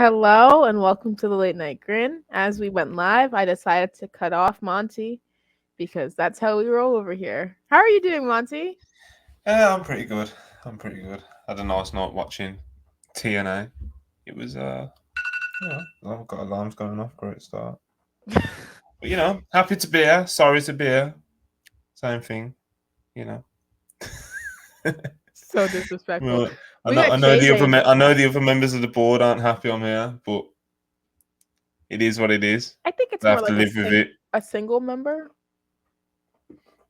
Hello and welcome to the Late Night Grin. As we went live, I decided to cut off Monty because that's how we roll over here. How are you doing, Monty? Yeah, I'm pretty good. Had a nice night watching TNA. It was I've got alarms going off. Great start. But happy to be here. Sorry to be here. Same thing. You know. So disrespectful. Well, I We know. got I know the other. JJ in the I know chat. the other members of the board aren't happy I'm here, but it is what it is. I think it's They more have to like live with it. a single member.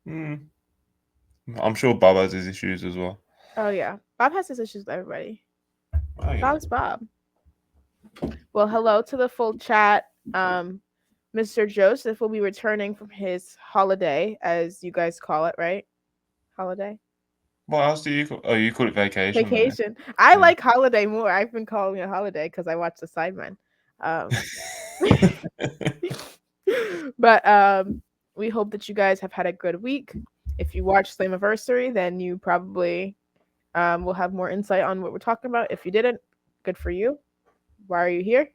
Mm. I'm sure Bob has his issues as well. Oh yeah, Bob has his issues with everybody. Oh yeah. Bob's Bob. Well, hello to the full chat. Mr. Joseph will be returning from his holiday, as you guys call it, right? Holiday. What else do you call? Oh, you call it vacation, don't Vacation. I you? like holiday more. I've been calling it holiday because I watch the Sidemen. Um, Yeah. but we hope that you guys have had a good week. If you watched Slammiversary, then you probably will have more insight on what we're talking about. If you didn't, good for you. Why are you here?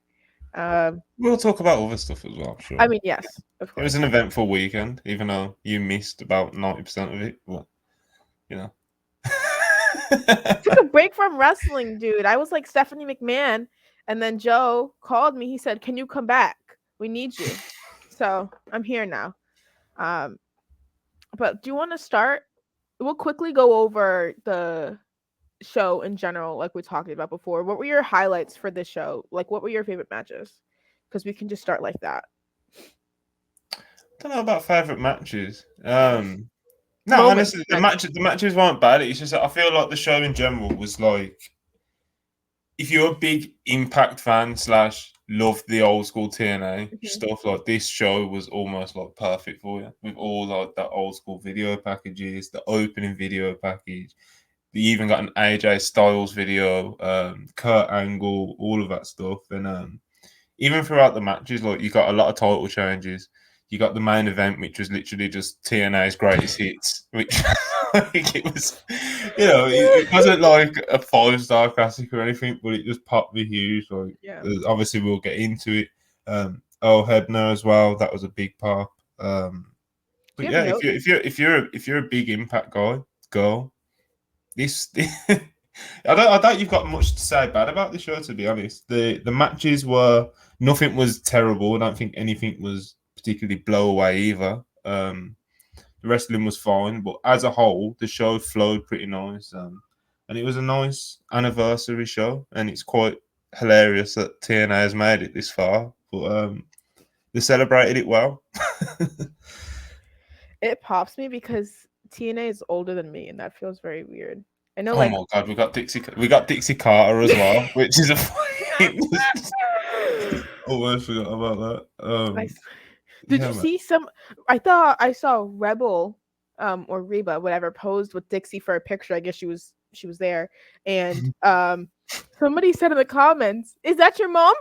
We'll talk about other stuff as well, I'm I sure. mean, yes, of It was course. an eventful weekend, even though you missed about 90% of it. But, you know. Took a break from wrestling, dude. I was like Stephanie McMahon, and then Joe called me. He said, "Can you come back? We need you." So I'm here now. Um, but do you want to start? We'll quickly go over the show in general, like we talked about before. What were your highlights for this show? Like, what were your favorite matches? Because we can just start like that. Don't know about favourite matches. No, Moments, honestly, the meant. matches weren't bad. It's just that I feel like the show in general was like, if you're a big Impact fan slash love the old school TNA Mhm. stuff, like this show was almost like perfect for you with all like that old school video packages, the opening video package. You even got an AJ Styles video, Kurt Angle, all of that stuff, and even throughout the matches, like you got a lot of title changes. You got the main event, which was literally just TNA's greatest hits, which like, it was, it wasn't like a 5-star classic or anything, but it just popped me huge. Like, Yeah. obviously, we'll get into it. Earl Hebner as well, that was a big pop. Do But you have yeah, notes? if you're a big Impact guy, go. This I don't you've got much to say bad about the show, to be honest. The matches were nothing was terrible. I don't think anything was particularly blow away either. The wrestling was fine, but as a whole, the show flowed pretty nice. And it was a nice anniversary show, and it's quite hilarious that TNA has made it this far. But they celebrated it well. It pops me because TNA is older than me, and that feels very weird. I know, Oh like. my god, we got Dixie Carter as well, which is a almost forgot about that. I Did Yeah, you man. see some? I thought I saw Rebel, or Reba, whatever, posed with Dixie for a picture. I guess she was there, and somebody said in the comments, "Is that your mom?"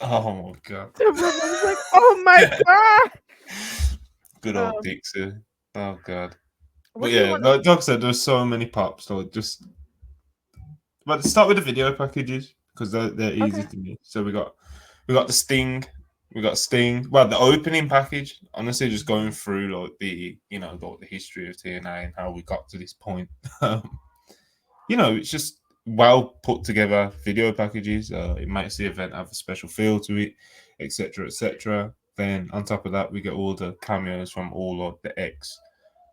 Oh my god. So Rebel was like, "Oh my god." Good old Um, Dixie. Oh god. But what do you yeah, want like I said, there's so many pops. So just, but let's start with the video packages because they're to? easy Okay. to me. So we got the Sting, we got Sting. Well, the opening package. Honestly, just going through like the history of TNA and how we got to this point. It's just well put together video packages. It makes the event have a special feel to it, etc., etc. Then on top of that, we get all the cameos from all of the X.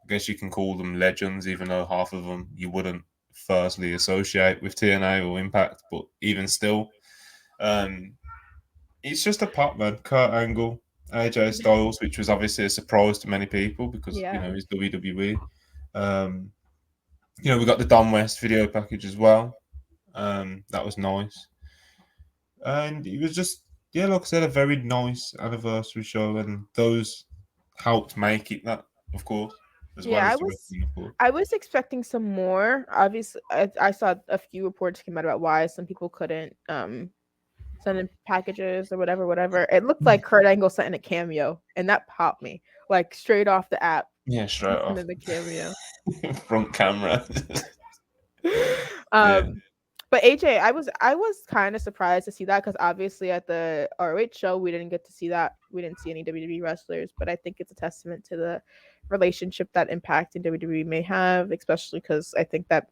I guess you can call them legends, even though half of them you wouldn't firstly associate with TNA or Impact. But even still, um, it's just a pop, man. Kurt Angle, AJ Styles, which was obviously a surprise to many people because Yeah. he's WWE. Um, we got the Don West video package as well. That was nice. And it was just, yeah, like I said, a very nice anniversary show, and those helped make it that, of course, as well Yeah, I as the was wrestling, of course. I was expecting some more. Obviously, I saw a few reports came out about why some people couldn't send in packages or whatever, whatever. It looked like Kurt Angle sent in a cameo, and that popped me like straight off the app. Yeah, straight He sent off in the cameo. front camera. Yeah, um, But AJ, I was kind of surprised to see that because obviously at the ROH show we didn't get to see that. We didn't see any WWE wrestlers, but I think it's a testament to the relationship that Impact and WWE may have, especially because I think that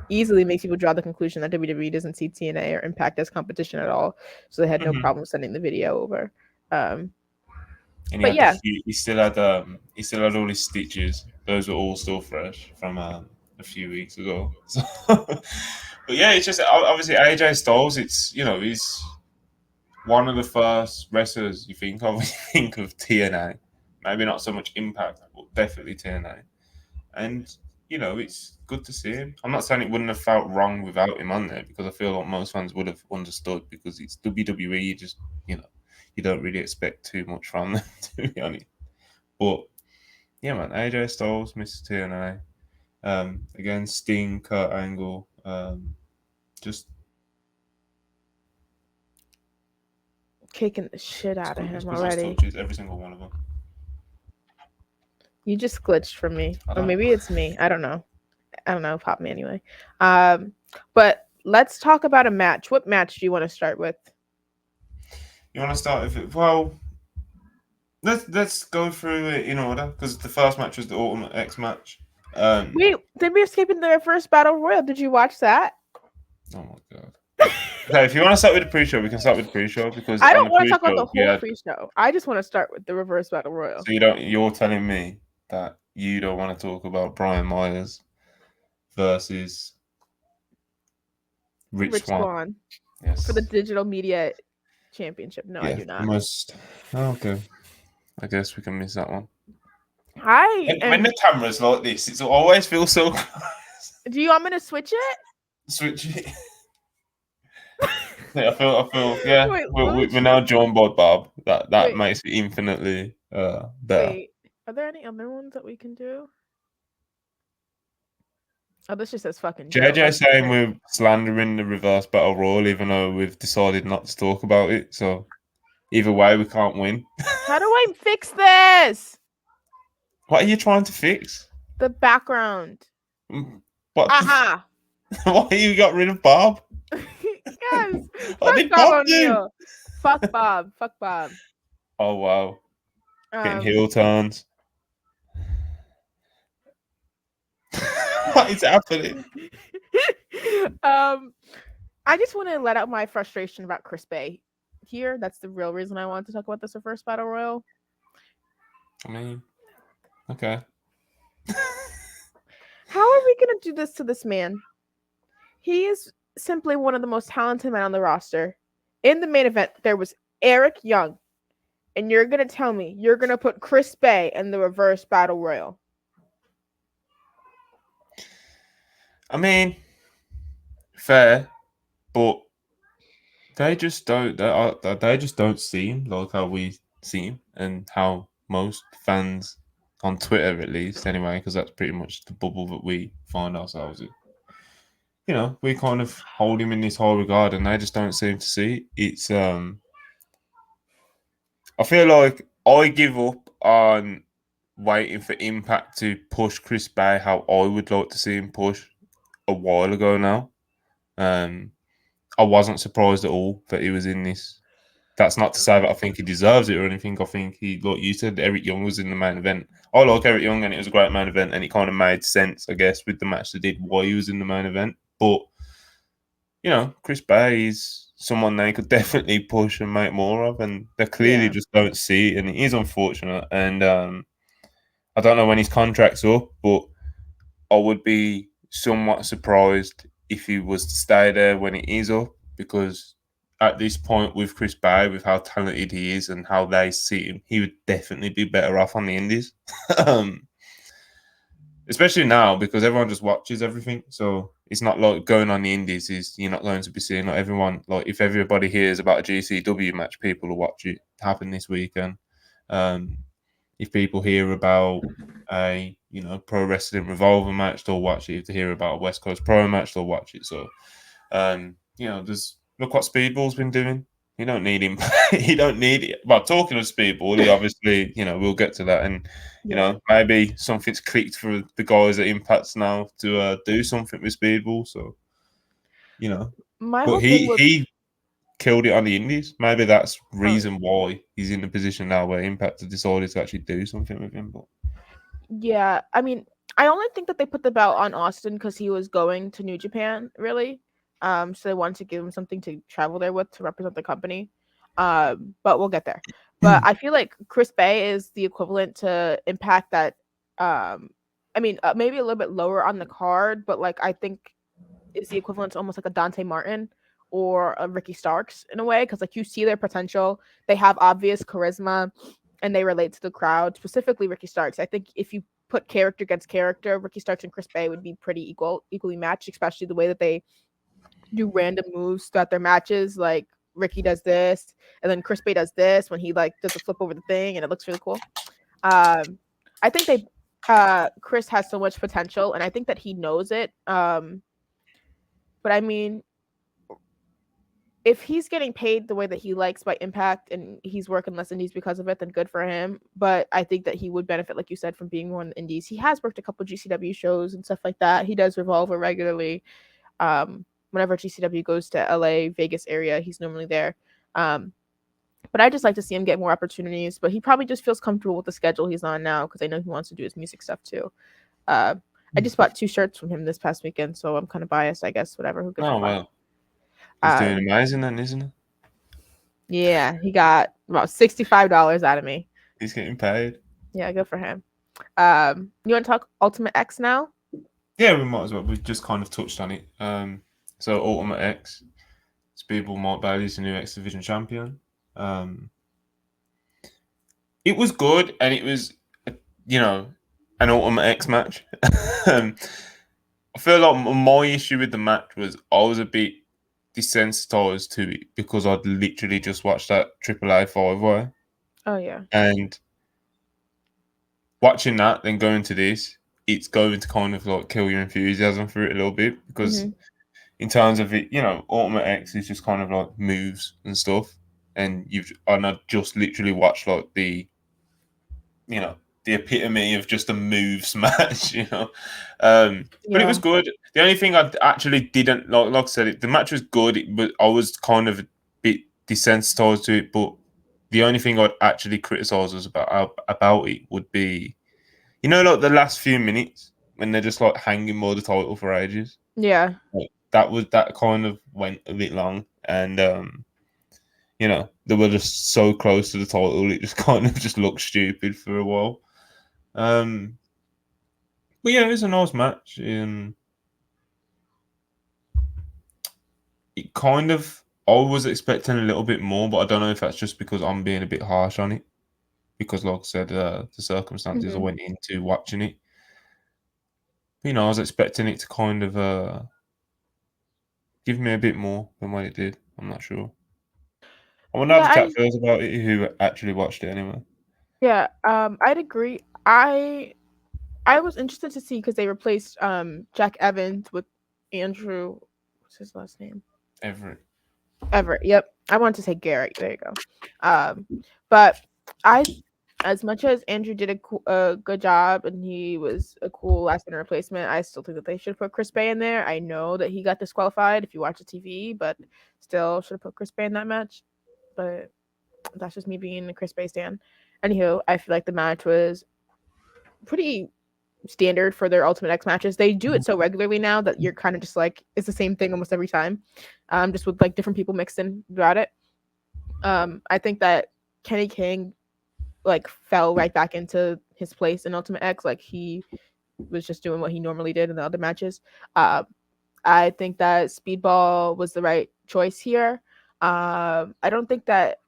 easily makes people draw the conclusion that WWE doesn't see TNA or Impact as competition at all. So they had no Mhm. problem sending the video over. Um, And but yeah, he still had all his stitches. Those were all still fresh from a few weeks ago. So, but yeah, it's just obviously AJ Styles. It's he's one of the first wrestlers you think of when you think of TNA. Maybe not so much Impact, but definitely TNA. And it's good to see him. I'm not saying it wouldn't have felt wrong without him on there because I feel like most fans would have understood because it's WWE. You just you don't really expect too much from them to be honest. But yeah, man, AJ Styles, Mr. TNA, again Sting, Kurt Angle, just kicking the shit it's out of good. It's him good last already. touches, every single one of them. You just glitched for me, I or don't. maybe it's me. I don't know. I don't know. Pop me anyway. But let's talk about a match. What match do you want to start with? You want to start with it? Well, let's go through it in order because the first match was the Ultimate X match. Wait, did we escape into their first battle royal? Did you watch that? Oh my god. Okay, if you want to start with the pre-show, we can start with the pre-show because I on don't the want to talk about the pre-show we whole had. pre-show. I just want to start with the reverse battle royal. So you're telling me that you don't want to talk about Brian Myers versus Rich Rich Swann? Swan for the Yes. digital media championship. No, I Yeah. do The not. most. Oh, okay. I guess we can miss that one. I When am. the camera's like this, it always feels so close. Do you want me to switch it? Switch it. Yeah, I feel. Yeah, Wait, let me. we're now joined by Bob. That Wait, makes it infinitely better. wait. Are there any other ones that we can do? Oh, this just says fucking Joe. JJ That's saying it. we're slandering the reverse battle royal, even though we've decided not to talk about it. So either way, we can't win. How do I fix this? What are you trying to fix? The background. What? Aha. Why you got rid of Bob? Yes. What Fuck did Bob Bob do? O'Neill. Fuck Bob. Fuck Bob. Oh wow, getting Um. heel turns. What is happening? um. I just want to let out my frustration about Chris Bay here. That's the real reason I wanted to talk about this reverse battle royal. I mean, okay. How are we gonna do this to this man? He is simply one of the most talented men on the roster. In the main event, there was Eric Young, and you're gonna tell me you're gonna put Chris Bay in the reverse battle royal? I mean, fair, but they just don't. They just don't see him like how we see him, and how most fans on Twitter, at least, anyway, because that's pretty much the bubble that we find ourselves in. We kind of hold him in this high regard, and they just don't seem to see it. It's I feel like I give up on waiting for Impact to push Chris Bay how I would like to see him push a while ago now. I wasn't surprised at all that he was in this. That's not to say that I think he deserves it or anything. I think like you said, Eric Young was in the main event. I like Eric Young, and it was a great main event, and it kind of made sense, I guess, with the match they did why he was in the main event. But Chris Bay is someone they could definitely push and make more of, and they clearly Yeah. just don't see it, and it is unfortunate. And I don't know when his contract's up, but I would be somewhat surprised if he was to stay there when it is up, because at this point with Chris Bay, with how talented he is and how they see him, he would definitely be better off on the Indies. um, Especially now because everyone just watches everything. So it's not like going on the Indies is you're not going to be seeing like everyone, like if everybody hears about a GCW match, people will watch it happen this weekend. Um, if people hear about a pro wrestling revolver match, they'll watch it. If they hear about a West Coast Pro match, they'll watch it. So there's look what Speedball's been doing. You don't need him. You don't need it. Well, talking of Speedball, he obviously, we'll get to that, and Yeah. maybe something's clicked for the guys at Impacts now to do something with Speedball. So you know. My But whole thing with he killed it on the Indies. Maybe that's oh reason why he's in the position now where Impact have decided to actually do something with him. But yeah, I mean, I only think that they put the belt on Austin because he was going to New Japan, really. So they wanted to give him something to travel there with to represent the company. But we'll get there. But I feel like Chris Bay is the equivalent to Impact that, um, I mean, maybe a little bit lower on the card, but like I think is the equivalent to almost like a Dante Martin or a Ricky Starks in a way, because like you see their potential, they have obvious charisma, and they relate to the crowd. Specifically, Ricky Starks. I think if you put character against character, Ricky Starks and Chris Bay would be pretty equally matched, especially the way that they do random moves throughout their matches. Like Ricky does this, and then Chris Bay does this when he like does a flip over the thing, and it looks really cool. I think they Chris has so much potential, and I think that he knows it. But I mean, if he's getting paid the way that he likes by Impact and he's working less indies because of it, then good for him. But I think that he would benefit, like you said, from being more in the indies. He has worked a couple GCW shows and stuff like that. He does Revolver regularly. Whenever GCW goes to LA, Vegas area, he's normally there. But I just like to see him get more opportunities. But he probably just feels comfortable with the schedule he's on now because I know he wants to do his music stuff too. Uh, I just bought 2 shirts from him this past weekend, so I'm kind of biased, I guess. Whatever, who gives a oh fuck? well, he's Uh, doing amazing then, isn't he? yeah, he got about $65 out of me. He's getting paid. Yeah, good for him. You want to talk Ultimate X now? Yeah, we might as well. We just kind of touched on it. So Ultimate X, Speedball Mark Bailey's the new X Division champion. Um, it was good, and it was, you know, an Ultimate X match. um, I feel like my issue with the match was I was a bit desensitized to it because I'd literally just watched that AAA 5-way, Oh yeah. and watching that, then going to this, it's going to kind of like kill your enthusiasm for it a little bit because Mhm. in terms of it, Ultimate X is just kind of like moves and stuff, and I just literally watched like you know the epitome of just a moves match, but it was Yeah. good. The only thing I actually didn't like I said, the match was good, but I was kind of a bit desensitized to it. But the only thing I'd actually criticize was about it would be, like the last few minutes when they're just like hanging more the title for ages. Yeah. Like, that kind of went a bit long, and they were just so close to the title, it just kind of just looked stupid for a while. Um, but yeah, it was a nice match. It kind of I was expecting a little bit more, but I don't know if that's just because I'm being a bit harsh on it. Because, like I said, the circumstances I Mhm. went into watching it, I was expecting it to kind of give me a bit more than what it did. I'm not sure. I wonder how Yeah, the chat feels about it who actually watched it anyway. I'd agree. I was interested to see because they replaced Jack Evans with Andrew. What's his last name? Everett. Everett. Yep. I wanted to say Garrett. There you go. Um, but I, as much as Andrew did a good job and he was a cool last minute replacement, I still think that they should put Chris Bay in there. I know that he got disqualified if you watch the TV, but still should have put Chris Bay in that match. But that's just me being a Chris Bay stan. Anywho, I feel like the match was pretty standard for their Ultimate X matches. They do it so regularly now that you're kind of just like it's the same thing almost every time, just with like different people mixed in throughout it. I think that Kenny King like fell right back into his place in Ultimate X. Like he was just doing what he normally did in the other matches. Uh, I think that Speedball was the right choice here. I don't think that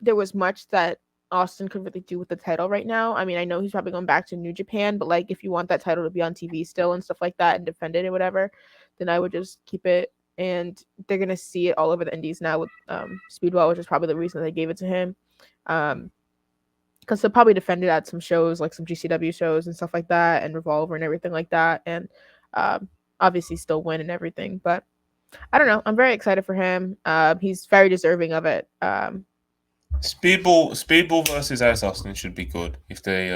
there was much that Austin could really do with the title right now. I mean, I know he's probably going back to New Japan, but like if you want that title to be on TV still and stuff like that and defend it or whatever, then I would just keep it. And they're gonna see it all over the Indies now with Speedball, which is probably the reason they gave it to him. Because he'll probably defend it at some shows like some GCW shows and stuff like that, and Revolver and everything like that, and um, obviously still win and everything. But I don't know. I'm very excited for him. He's very deserving of it. Speedball versus Ace Austin should be good if they,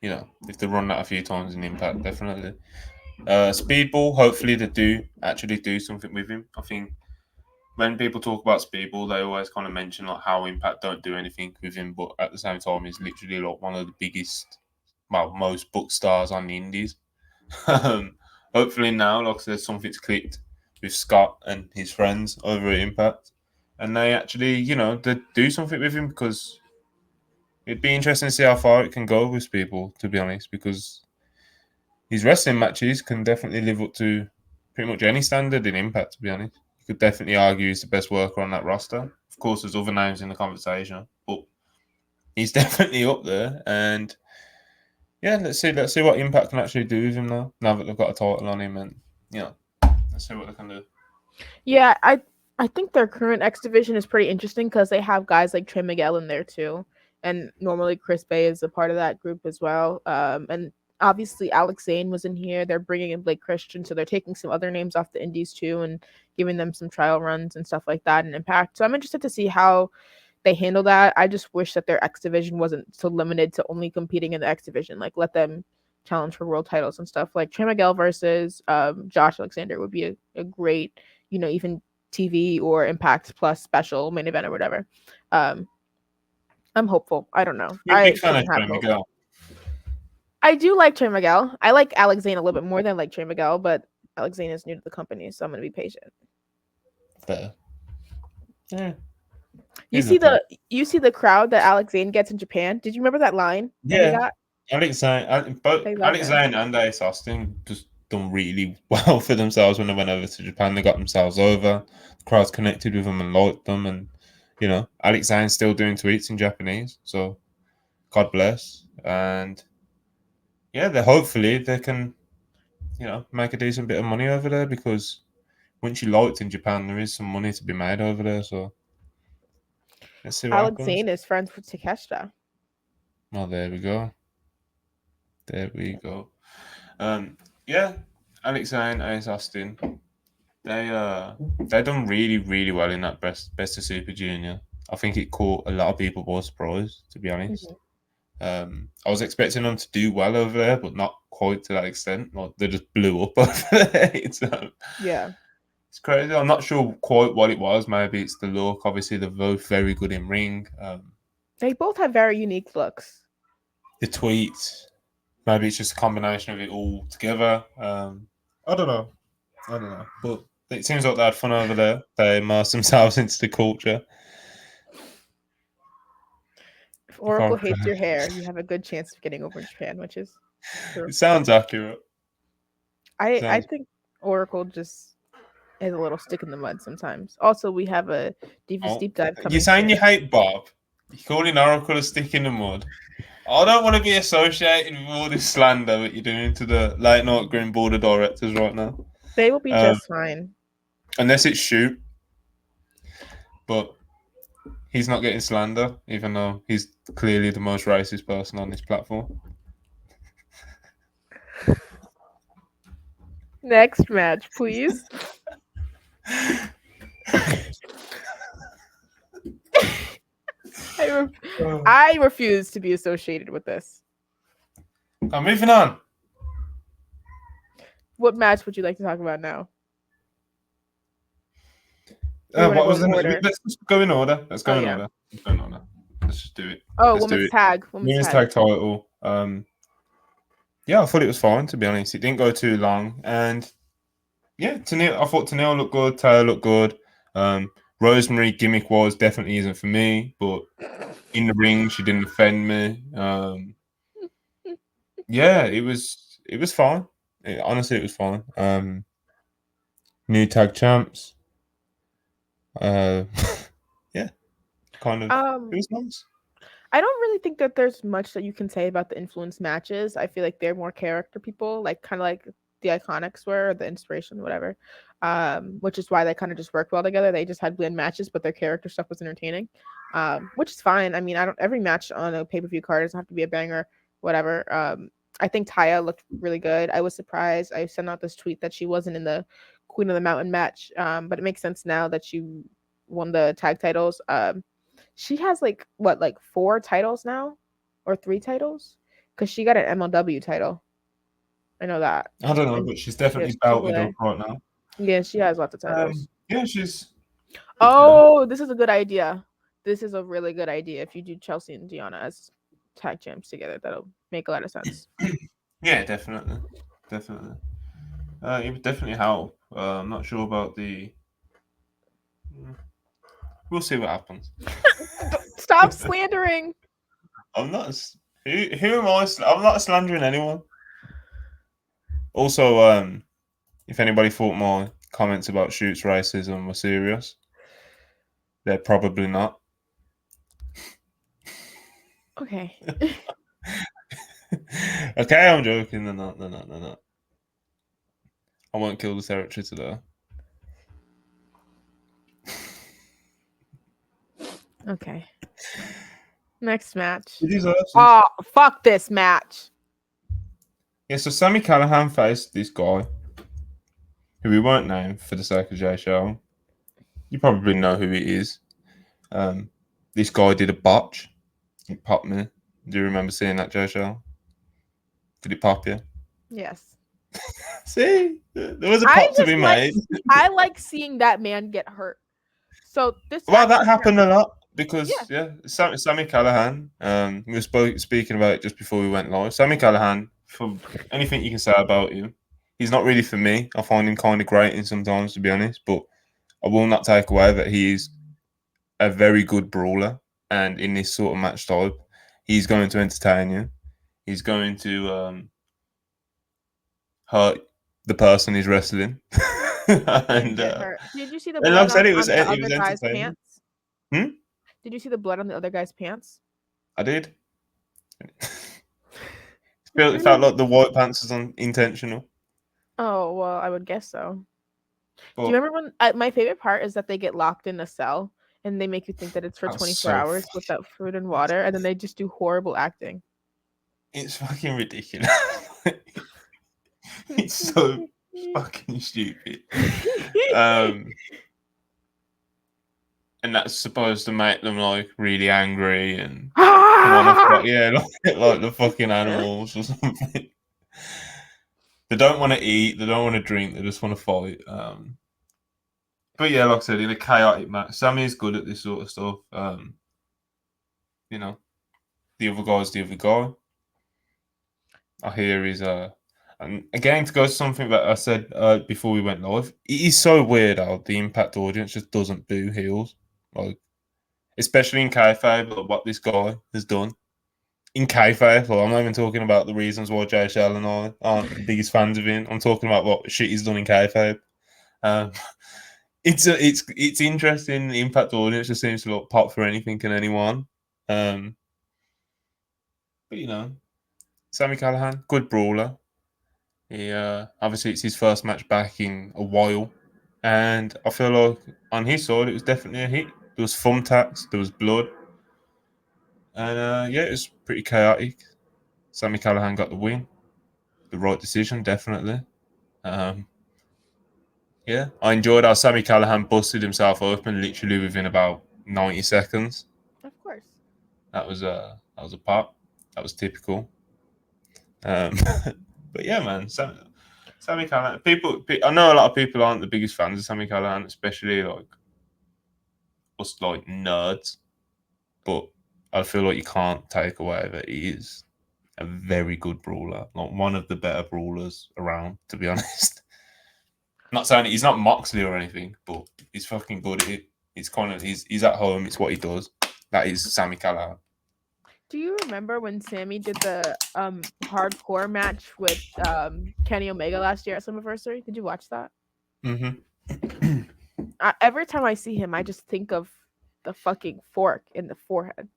if they run that a few times in Impact, definitely. Speedball, hopefully they do actually do something with him. I think when people talk about Speedball, they always kind of mention like how Impact don't do anything with him, but at the same time, he's literally like one of the biggest, well, most booked stars on the Indies. um, Hopefully now, like I said, something's clicked with Scott and his friends over at Impact, and they actually, they do something with him because it'd be interesting to see how far it can go with people. To be honest, because his wrestling matches can definitely live up to pretty much any standard in Impact. To be honest, you could definitely argue he's the best worker on that roster. Of course, there's other names in the conversation, but he's definitely up there. And yeah, let's see what Impact can actually do with him now. Now that they've got a title on him, and you know, let's see what they can do. Yeah, I think their current X division is pretty interesting because they have guys like Trey Miguel in there too, and normally Chris Bay is a part of that group as well. And obviously Alex Zane was in here. They're bringing in Blake Christian, so they're taking some other names off the Indies too, and giving them some trial runs and stuff like that and Impact. So I'm interested to see how they handle that. I just wish that their X division wasn't so limited to only competing in the X division. Like let them challenge for world titles and stuff. Like Trey Miguel versus Josh Alexander would be a great, even TV or Impact Plus special main event or whatever. Um, I'm hopeful. I don't know. You're a big I fan of shouldn't have Trey hope. Miguel. I do like Trey Miguel. I like Alex Zane a little bit more than I like Trey Miguel, but Alex Zane is new to the company, so I'm gonna be patient. Fair. Yeah, You he's see okay. the you see the crowd that Alex Zane gets in Japan. Did you remember that line that he Yeah, got? Both They love Alex him. Zane and Ace Austin just done really well for themselves when they went over to Japan. They got themselves over. The crowds connected with them and liked them, and Alex Zane's still doing tweets in Japanese. So God bless. And yeah, they hopefully they can make a decent bit of money over there because once you liked in Japan, there is some money to be made over there. So let's see what Alex happens. Zane is friends with Takeshita. Oh, there we go. There we go. Um, yeah, Alex Zane, Ace Austin, they done really really well in that best of Super Junior. I think it caught a lot of people by surprise, to be honest. Mhm. I was expecting them to do well over there, but not quite to that extent. Like they just blew up over there. Yeah, It's crazy. I'm not sure quite what it was. Maybe it's the look. Obviously, they're both very good in ring. they both have very unique looks. The tweets. Maybe it's just a combination of it all together. I don't know. I don't know. But it seems like they had fun over there. They immersed themselves into the culture. If If I Oracle recall. hates your hair, you have a good chance of getting over in Japan, which is true. It sounds accurate. I Sounds. think Oracle just is a little stick in the mud sometimes. Also, we have a Divas Oh, deep dive you're coming saying you soon. hate Bob. You're calling Oracle a stick in the mud. I don't want to be associated with all this slander that you're doing to the late night Grin board of directors right now. They will be Um, just fine. Unless it's shoot, but he's not getting slander, even though he's clearly the most racist person on this platform. Next match, please. I, re- I refuse to be associated with this. I'm moving on. What match would you like to talk about now? Or you want to What go was in the? order? Let's just go in order. Let's Oh go in yeah. order. Let's go in order. Let's just do it. Oh, Let's do women's it. tag. Women's Women's tag. tag title. Yeah, I thought it was fine, to be honest. It didn't go too long, and yeah, I thought Tennille looked good. Taylor looked good. Rosemary gimmick was definitely isn't for me, but in the ring she didn't offend me. Yeah, it was fine. Honestly, it was fine. New tag champs. Uh, yeah, kind of. It Um, was nice. I don't really think that there's much that you can say about the influence matches. I feel like they're more character people, like kind of like the Iconics were, or the Inspiration, whatever. Which is why they kind of just worked well together. They just had bland matches, but their character stuff was entertaining. Which is fine. I mean, I don't every match on a pay per view card doesn't have to be a banger, whatever. I think Taya looked really good. I was surprised. I sent out this tweet that she wasn't in the Queen of the Mountain match, but it makes sense now that she won the tag titles. She has like what, like four titles now, or three titles, because she got an MLW title. I know that. I don't know, And but she's she has definitely belted up AAA. right now. Yeah, she has lots of titles. Yeah, she's Oh, this is a good idea. This is a really good idea. If you do Chelsea and Gianna as tag champs together, that'll make a lot of sense. yeah, definitely, definitely. It would definitely help. I'm not sure about the. We'll see what happens. Stop slandering. I'm not. Who am I? I'm not slandering anyone. Also, if anybody thought my comments about Shoots racism were serious, they're probably not. Okay. Okay, I'm joking. They're not. They're not. They're not. I won't kill the territory today. Okay. Next match. He deserves this. Oh, fuck this match. Yeah, so Sammy Callahan faced this guy, who we won't name for the sake of Jaychele. You probably know who he is. This guy did a botch. It popped me. Do you remember seeing that, Jaychele? Did it pop you? Yes. See, there was a I pop to just be like made. I like seeing that man get hurt. So this Well, that actually happened a lot yeah. because Sammy Callahan. We were speaking about it just before we went live. Sammy Callahan, for anything you can say about him, he's not really for me. I find him kind of grating sometimes, to be honest. But I will not take away that he is a very good brawler, and in this sort of match type, he's going to entertain you. He's going to hurt the person he's wrestling, And and get hurt. Did you see the like I blood said, on the it other was guy's entertaining. pants? Hmm? Did you see the blood on the other guy's pants? I did. It felt like the white pants was intentional. Oh, well, I would guess so. Do you But remember when my favorite part is that they get locked in a cell and they make you think that it's for that was 24 so hours without food and water, and then they just do horrible acting. it's fucking ridiculous. It's so fucking stupid. Um, and that's supposed to make them like really angry and want to fight. Yeah, like the fucking animals or something. They don't want to eat. They don't want to drink. They just want to fight. But yeah, like I said, in a chaotic match, Sammy's good at this sort of stuff. You know, the other guy's the other guy. I hear is and again to go to something that I said before we went live. It is so weird how the Impact audience just doesn't boo heels, like especially in kayfabe, like what this guy has done in kayfabe. Like, I'm not even talking about the reasons why Jaychele and I aren't the biggest fans of him. I'm talking about what shit he's done in kayfabe. Um, it's interesting. The Impact audience just seems to look pop for anything and anyone. Um, but you know, Sammy Callahan, good brawler. He obviously it's his first match back in a while, and I feel like on his side it was definitely a hit. There was thumbtacks, there was blood, and yeah, it was pretty chaotic. Sammy Callahan got the win, the right decision, definitely. Um, yeah, I enjoyed how Sammy Callahan busted himself open literally within about 90 seconds. Of course. That was a pop. That was typical. Um, but yeah, man, Sammy Callahan. I know a lot of people aren't the biggest fans of Sammy Callahan, especially like us, like nerds. But I feel like you can't take away that he is a very good brawler, like one of the better brawlers around. To be honest, I'm not saying he's not Moxley or anything, but he's fucking good at it. He's at home. It's what he does. That is Sammy Callahan. Do you remember when Sammy did the hardcore match with Kenny Omega last year at Slammiversary? Did you watch that? Mm-hmm. Every time I see him, I just think of the fucking fork in the forehead.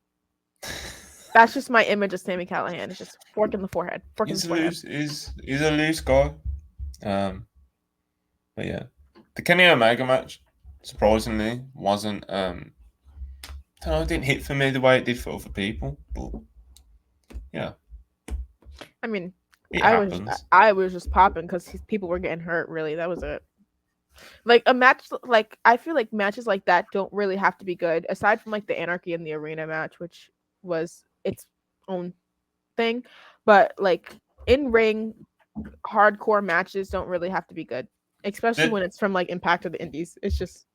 That's just my image of Sammy Callahan. It's just fork in the forehead. Fork in the forehead. He's a loose guy. But yeah, the Kenny Omega match surprisingly wasn't. I don't know, it didn't hit for me the way it did for other people. But yeah, I mean, it I was happens. I was just popping because people were getting hurt. Really, that was it. Like a match, like I feel like matches like that don't really have to be good. Aside from like the Anarchy in the Arena match, which was its own thing, but like in ring hardcore matches don't really have to be good, especially The- when it's from like Impact or the Indies. It's just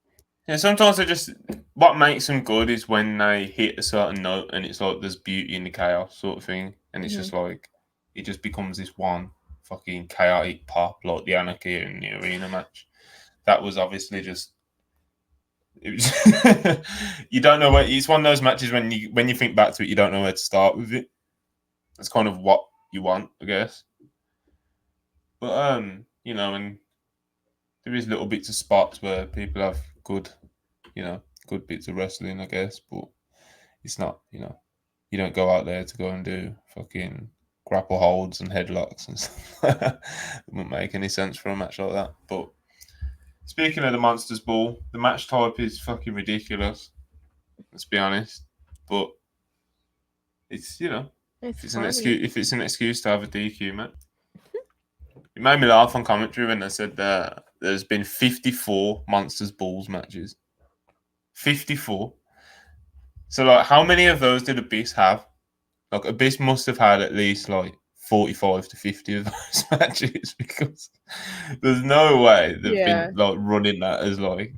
Yeah, sometimes I just what makes them good is when they hit a certain note and it's like there's beauty in the chaos sort of thing, and it's mhm. just like it just becomes this one fucking chaotic pop like the Anarchy in the arena match. That was obviously just it was you don't know where it's one of those matches when you think back to it you don't know where to start with it. That's kind of what you want, I guess. But you know, and there is little bits of spots where people have good, you know, good bits of wrestling, I guess, but it's not, you know, you don't go out there to go and do fucking grapple holds and headlocks and stuff. It wouldn't make any sense for a match like that. But speaking of the Monsters Ball, the match type is fucking ridiculous. Let's be honest. But it's you know, It's if funny. it's an excuse to have a DQ match. It made me laugh on commentary when they said that there's been 54 Monsters Balls matches. 54. So like, how many of those did Abyss have? Like Abyss must have had at least like 45 to 50 of those matches because there's no way they've Yeah. been like running that as like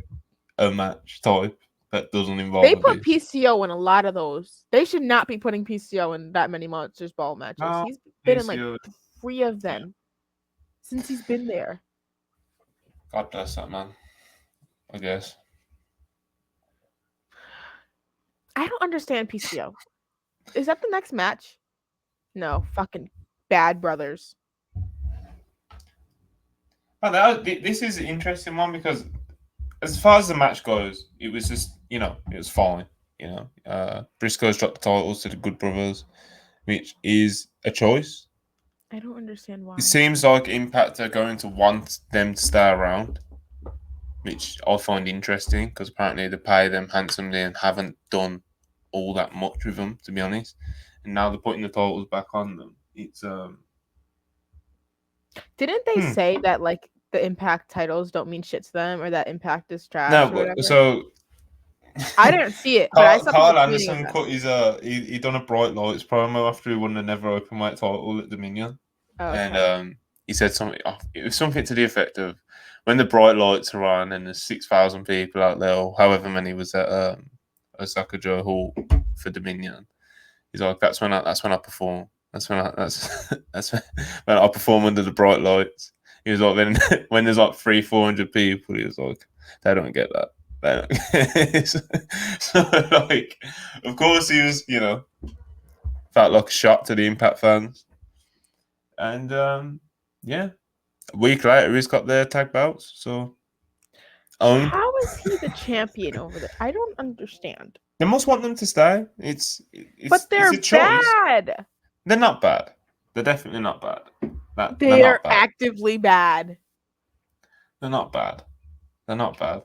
a match type that doesn't involve They put Abyss. PCO in a lot of those. They should not be putting PCO in that many Monsters Ball matches. No, He's been in like PCO, 3 of yeah. them since he's been there. God bless that man. I guess. I don't understand PCO. Is that the next match? No, fucking Bad Brothers. Oh, this is an interesting one because as far as the match goes, it was just it was fine. Briscoes dropped the titles to the Good Brothers, which is a choice. I don't understand It why. seems like Impact are going to want them to stay around, which I find interesting because apparently they pay them handsomely and haven't done all that much with them, to be honest. And now they're putting the titles back on them. It's Didn't they say that like the Impact titles don't mean shit to them or that Impact is trash no, or but whatever? so I didn't see it, but I saw people Carl tweeting Anderson about it. cut his he done a Bright Lights promo after he won the Never Openweight title at Dominion, Oh, and okay. he said something. It was something to the effect of, "When the bright lights are on and there's 6,000 people out there, or however many was at Osaka Joe Hall for Dominion." He's like, that's when I perform. That's when I perform under the bright lights." He was like, then when there's like 300-400 people, he was like, they don't get that. They don't. So like, of course he was, felt like a shot to the Impact fans, and yeah, a week later he's got their tag belts. So owned. How is he the champion over there? I don't understand. They must want them to stay. But It's they're a choice. bad. They're not bad. They're definitely not bad. They're They're not bad. actively bad. They're not bad. They're not bad.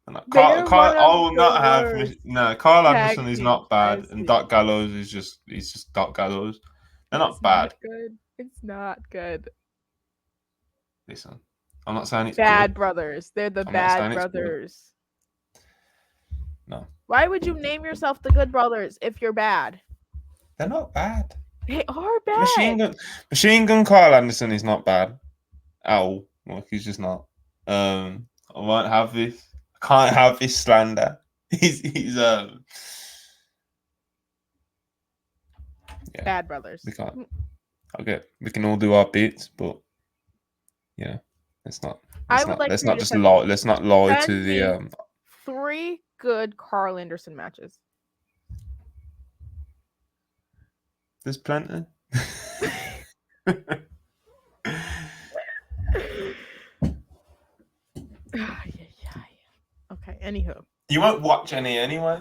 They're not. They're one I of will the not have. worst No, Carl tag Anderson is teams not bad, I've and seen. Doc Gallows is just Doc Gallows. They're It's not not bad. good. It's not good. Listen, I'm not saying it's Bad good. brothers. They're the I'm not bad saying it's good. brothers. No, Why would you name yourself the good brothers if you're bad? they're not bad. They are Machine bad. Gun, Machine Gun Carl Anderson is not bad at all. Like he's just not. I won't have this. I can't have this slander. He's yeah. Bad brothers. We can't. Okay, we can all do our bits, but let's not. I Let's would not. like Let's for you not to just send me lie. Let's not lie to send the. me 3 good Carl Anderson matches. There's plenty. Okay, anywho. You won't watch any anyway.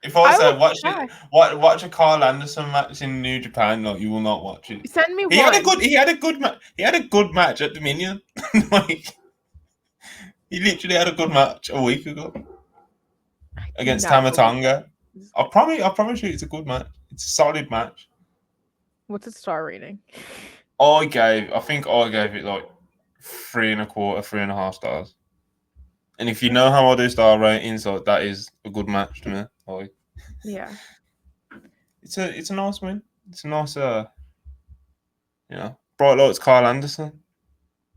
If I I say will watch try. it, watch a Carl Anderson match in New Japan, no, you will not watch it. Send me He had a one. good. He had a good match. He had a good match at Dominion. Like he literally had a good match a week ago I do against not believe Tamatanga. that. I promise you, it's a good match. It's a solid match. What's its star rating? I think I gave it like 3.25, 3.5 stars. And if you know how I do star ratings, like that is a good match to me. Like, Yeah. it's a nice win. It's a nice Bright Lights Kyle Anderson.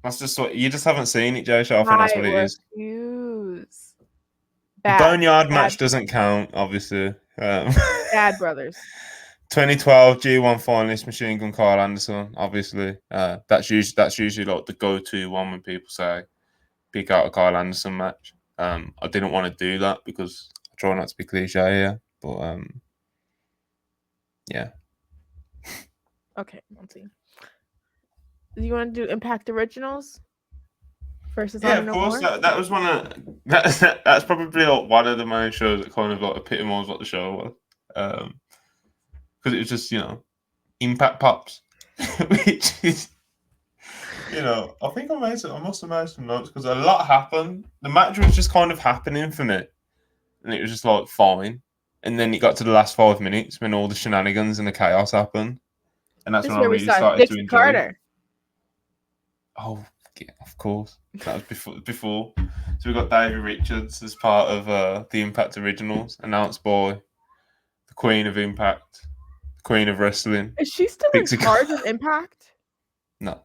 That's just what you just haven't seen it, Jay. I think that's I what it is. refuse. The Bad. Boneyard Bad. match doesn't count, obviously. Bad brothers. 2012 G1 finalist Machine Gun Kyle Anderson, obviously. That's usually like the go-to one when people say pick out a Kyle Anderson match. I didn't want to do that because I try not to be cliche here, but yeah. Okay, Monty. Do you want to do Impact Originals versus Yeah, Honor of No course. More? That was one of that's probably like one of the main shows that kind of like epitomised what the show was. Because it was just Impact Pops, which is I think I must have made some notes because a lot happened. The match was just kind of happening for me, and it was just like fine. And then it got to the last 5 minutes when all the shenanigans and the chaos happened, and that's This is when I where we really saw started to Dixie enjoy it. Carter. Oh, yeah, of course. That was before. So we got Davey Richards as part of the Impact Originals, announced by the Queen of Impact, the Queen of Wrestling. Is she still in charge of Impact? No.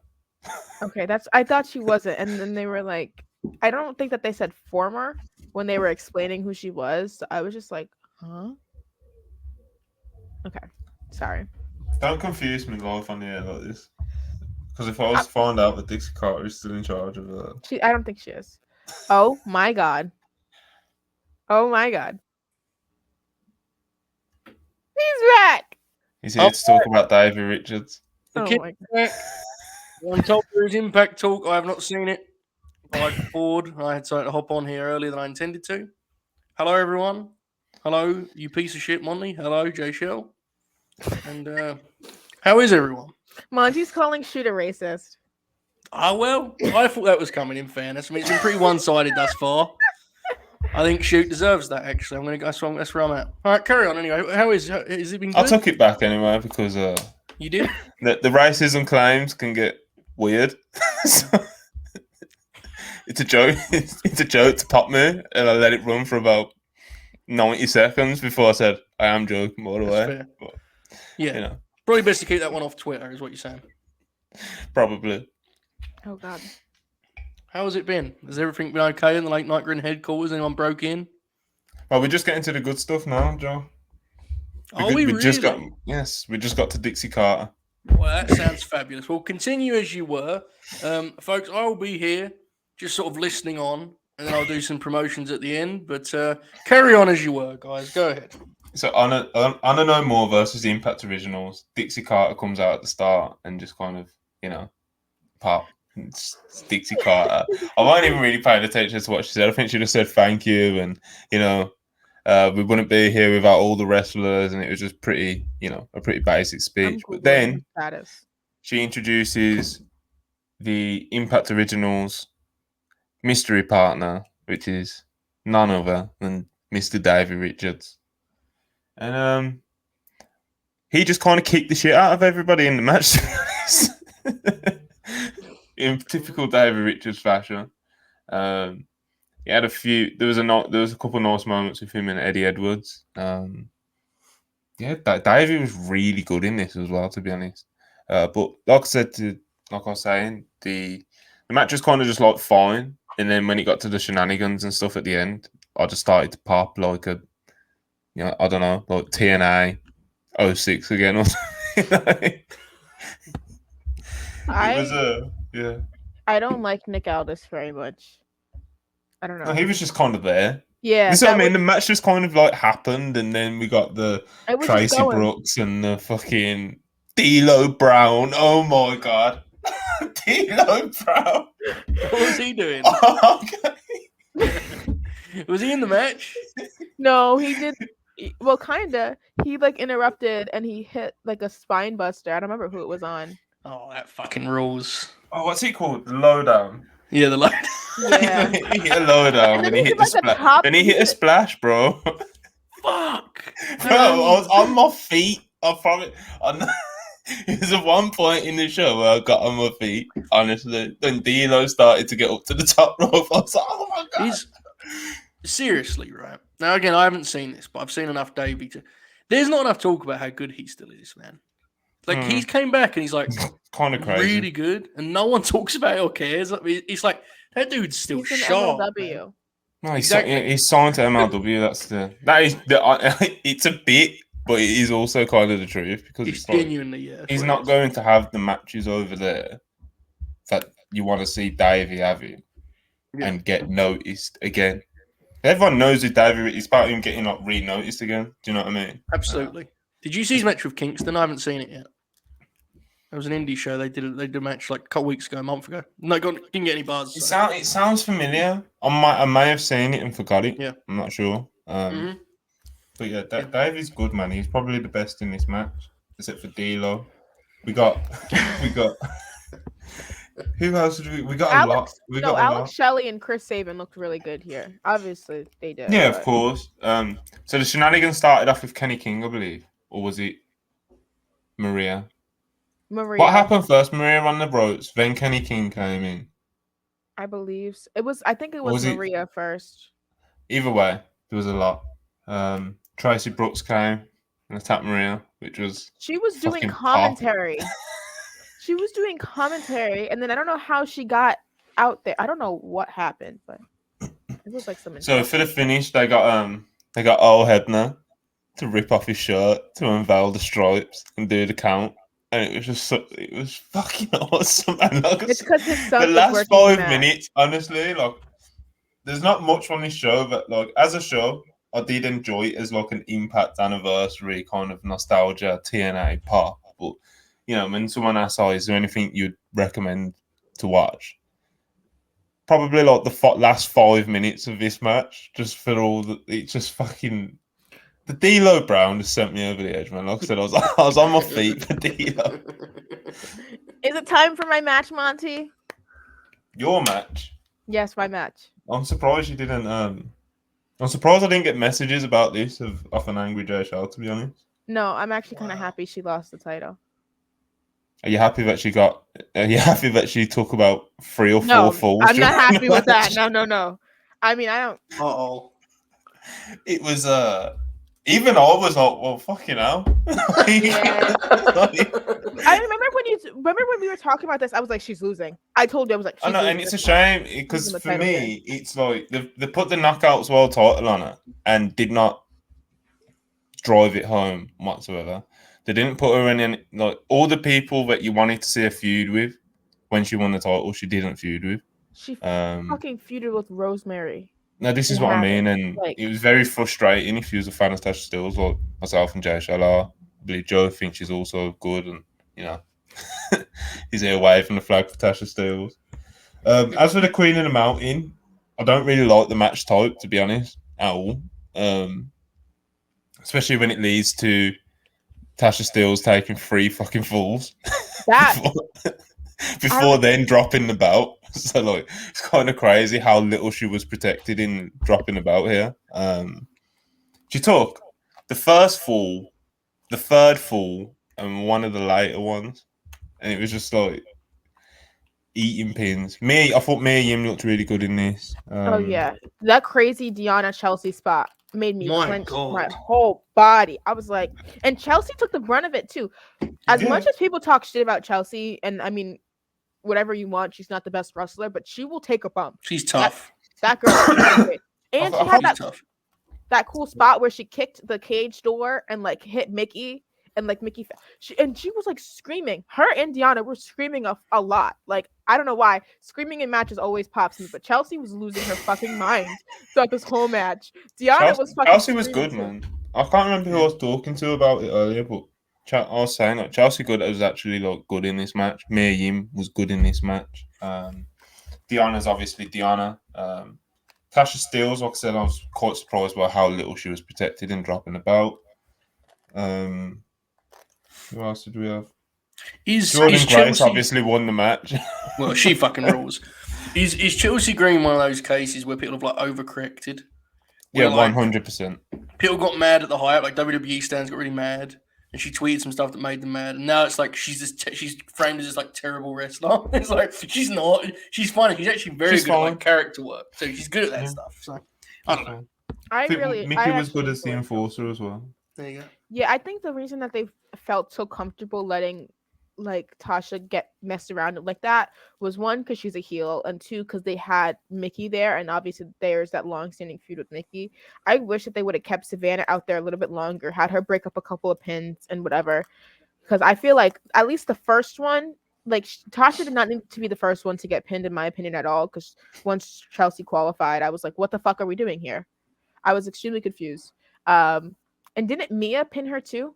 Okay, I thought she wasn't. And then they were like, I don't think that they said former when they were explaining who she was. So I was just like, huh? Okay. Sorry. Don't confuse me live on the air like this. Because if I was to find out that Dixie Carter is still in charge of I don't think she is. Oh my god. Oh my god. He's back. He's here to talk about Davey Richards. The Oh kid my god. back. I'm told there is Impact Talk. I have not seen it. I got bored. I had something to hop on here earlier than I intended to. Hello, everyone. Hello, you piece of shit, Monty. Hello, Jaychele. And how is everyone? Monty's calling Shoot a racist. Well, I thought that was coming. In fairness, I mean, it's been pretty one-sided thus far. I think Shoot deserves that. Actually, I'm gonna. That's where I'm at. All right, carry on. Anyway, has it been good? I took it back anyway because You did? the racism claims can get weird. So, it's a joke. It's a joke to pop me, and I let it run for about 90 seconds before I said I am joking by the way. Fair. But, Yeah, probably best to keep that one off Twitter, is what you're saying. Probably. Oh god. How has it been? Has everything been okay in the Late Night Grin headquarters? Anyone broke in? Well, we're just getting to the good stuff now, Joe. We really? Just got to Dixie Carter. Well, that sounds fabulous. Well, continue as you were. Folks, I will be here just sort of listening on, and then I'll do some promotions at the end. But carry on as you were, guys. Go ahead. So, Honor No More versus the Impact Originals. Dixie Carter comes out at the start and just kind of, pop. It's Dixie Carter. I wasn't even really paying attention to what she said. I think she just said thank you, and we wouldn't be here without all the wrestlers, and it was just pretty, a pretty basic speech. But then she introduces the Impact Originals mystery partner, which is none other than Mr. Davey Richards, and he just kind of kicked the shit out of everybody in the match. In typical Davey Richards fashion. He had a few. There was a couple of nice moments with him and Eddie Edwards. Davey was really good in this as well, to be honest. But like I was saying, the match was kind of just like fine, and then when it got to the shenanigans and stuff at the end, I just started to pop like I don't know, like TNA 06 again or something. I don't like Nick Aldis very much. I don't know. No, he was just kind of there. Yeah. This is what I mean. The match just kind of like happened, and then we got the Tracy Brooks and the fucking D'Lo Brown. Oh my god, D'Lo Brown. What was he doing? Was he in the match? No, he did. Well, kinda. He like interrupted and he hit like a spine buster. I don't remember who it was on. Oh, that fucking rules. Oh, what's he called? The Lowdown. Yeah, the Lowdown. Yeah. He hit a Lowdown and he hit the splash. And he hit a splash, bro. Fuck. Bro, I was on my feet. I promise. It was at one point in the show where I got on my feet, honestly. Then D'Lo started to get up to the top rope. I was like, oh my god. Seriously, right? Now, again, I haven't seen this, but I've seen enough Davey to... There's not enough talk about how good he still is, man. Like, he came back and he's like, kind of crazy. Really good, and no one talks about it or cares. I mean, it's like that dude's still He's in sharp. MLW. Man. No, Exactly. he's signed to MLW. It's a bit, but it is also kind of the truth because It's it's like genuinely, yeah. he's not going to have the matches over there that you want to see Davey having and get noticed again. Everyone knows who Davey is. It's about him getting like re-noticed again. Do you know what I mean? Absolutely. Did you see his match with Kingston? I haven't seen it yet. It was an indie show. They did a match like a couple weeks ago, a month ago. No, didn't get any buzz. It sounds familiar. I may have seen it and forgot it. Yeah. I'm not sure. But yeah, Davey's good, man. He's probably the best in this match, except for D'Lo. We got who else did we got? Alex, a lot. Alex Shelley and Chris Sabin looked really good here. Obviously, they did. Yeah, of course. So the shenanigans started off with Kenny King, I believe, or was it Maria? What happened first? Maria on the ropes, then Kenny King came in. I believe it was. I think it was Maria first. Either way, there was a lot. Tracy Brooks came and attacked Maria, which was she was doing commentary. She was doing commentary, and then I don't know how she got out there. I don't know what happened, but it was like something. So for the finish, they got Earl Hebner to rip off his shirt to unveil the stripes and do the count. And it was fucking awesome. And like, it's because his son. The last 5 minutes, honestly, like, there's not much on this show, but like as a show, I did enjoy it as like an Impact anniversary kind of nostalgia TNA pop. But you know, when someone asks, "Oh, is there anything you'd recommend to watch?" Probably like the last 5 minutes of this match, just for all the it's just fucking. The D'Lo Brown just sent me over the edge, man. Like I said, I was on my feet for D'Lo. Is it time for my match, Monty? Your match? Yes, my match. I'm surprised you didn't. I'm surprised I didn't get messages about this off an angry Jaychele, to be honest. No, I'm actually kind of happy she lost the title. Are you happy that she got? Are you happy that she took about 3 or 4 falls? I'm not happy with that. No. I mean, I don't. It was even I was like, well, fucking hell. Yeah. I remember when we were talking about this. I was like, she's losing. I told you, I was like, she's losing. And it's a shame because for me, it's like they put the Knockouts World title on her and did not drive it home whatsoever. They didn't put her in like all the people that you wanted to see a feud with when she won the title. She didn't feud with. She fucking feuded with Rosemary. No, this is what I mean, and it was very frustrating if you was a fan of Tasha Steelz, like myself and Jaychele are. I believe Joe thinks she's also good, and you know, he's here waving the flag for Tasha Steelz. As for the Queen of the Mountain, I don't really like the match type, to be honest, at all. Especially when it leads to Tasha Steelz taking 3 fucking falls before then dropping the belt. So like, it's kind of crazy how little she was protected in dropping the belt here. She took the first fall, the third fall, and one of the later ones, and it was just like eating pins. I thought Mia Yim looked really good in this. Oh yeah, that crazy Deonna Chelsea spot made me clench my whole body. I was like, and Chelsea took the brunt of it too. As much as people talk shit about Chelsea, and I mean, whatever you want, she's not the best wrestler, but she will take a bump. She's tough. That girl. And she had that cool spot where she kicked the cage door and like hit Mickey, and like Mickey, she was like screaming. Her and Deonna were screaming a lot. Like, I don't know why. Screaming in matches always pops me, but Chelsea was losing her fucking mind throughout this whole match. Chelsea was good, man. I can't remember who I was talking to about it earlier, but I was saying like Chelsea Good was actually like good in this match. Mia Yim was good in this match. Deonna's obviously Deonna. Tasha Steelz, like I said, I was quite surprised by how little she was protected in dropping the belt. Who else did we have? Jordan Grace obviously won the match. Well, she fucking rules. Is Chelsea Green one of those cases where people have like overcorrected? Yeah, 100%. People got mad at the hype, like WWE stands got really mad, and she tweeted some stuff that made them mad, and now it's like she's framed as this like terrible wrestler. It's like she's not. She's fine. She's actually very good at like character work, so she's good at that stuff. So I don't know. Mickey was good as the enforcer as well. There you go. Yeah, I think the reason that they felt so comfortable letting like Tasha get messed around like that was one because she's a heel, and two because they had Mickey there, and obviously there's that long-standing feud with Mickey. I wish that they would have kept Savannah out there a little bit longer, had her break up a couple of pins and whatever, because I feel like at least the first one, like Tasha did not need to be the first one to get pinned in my opinion at all. Because once Chelsea qualified, I was like, what the fuck are we doing here? I was extremely confused. And didn't Mia pin her too?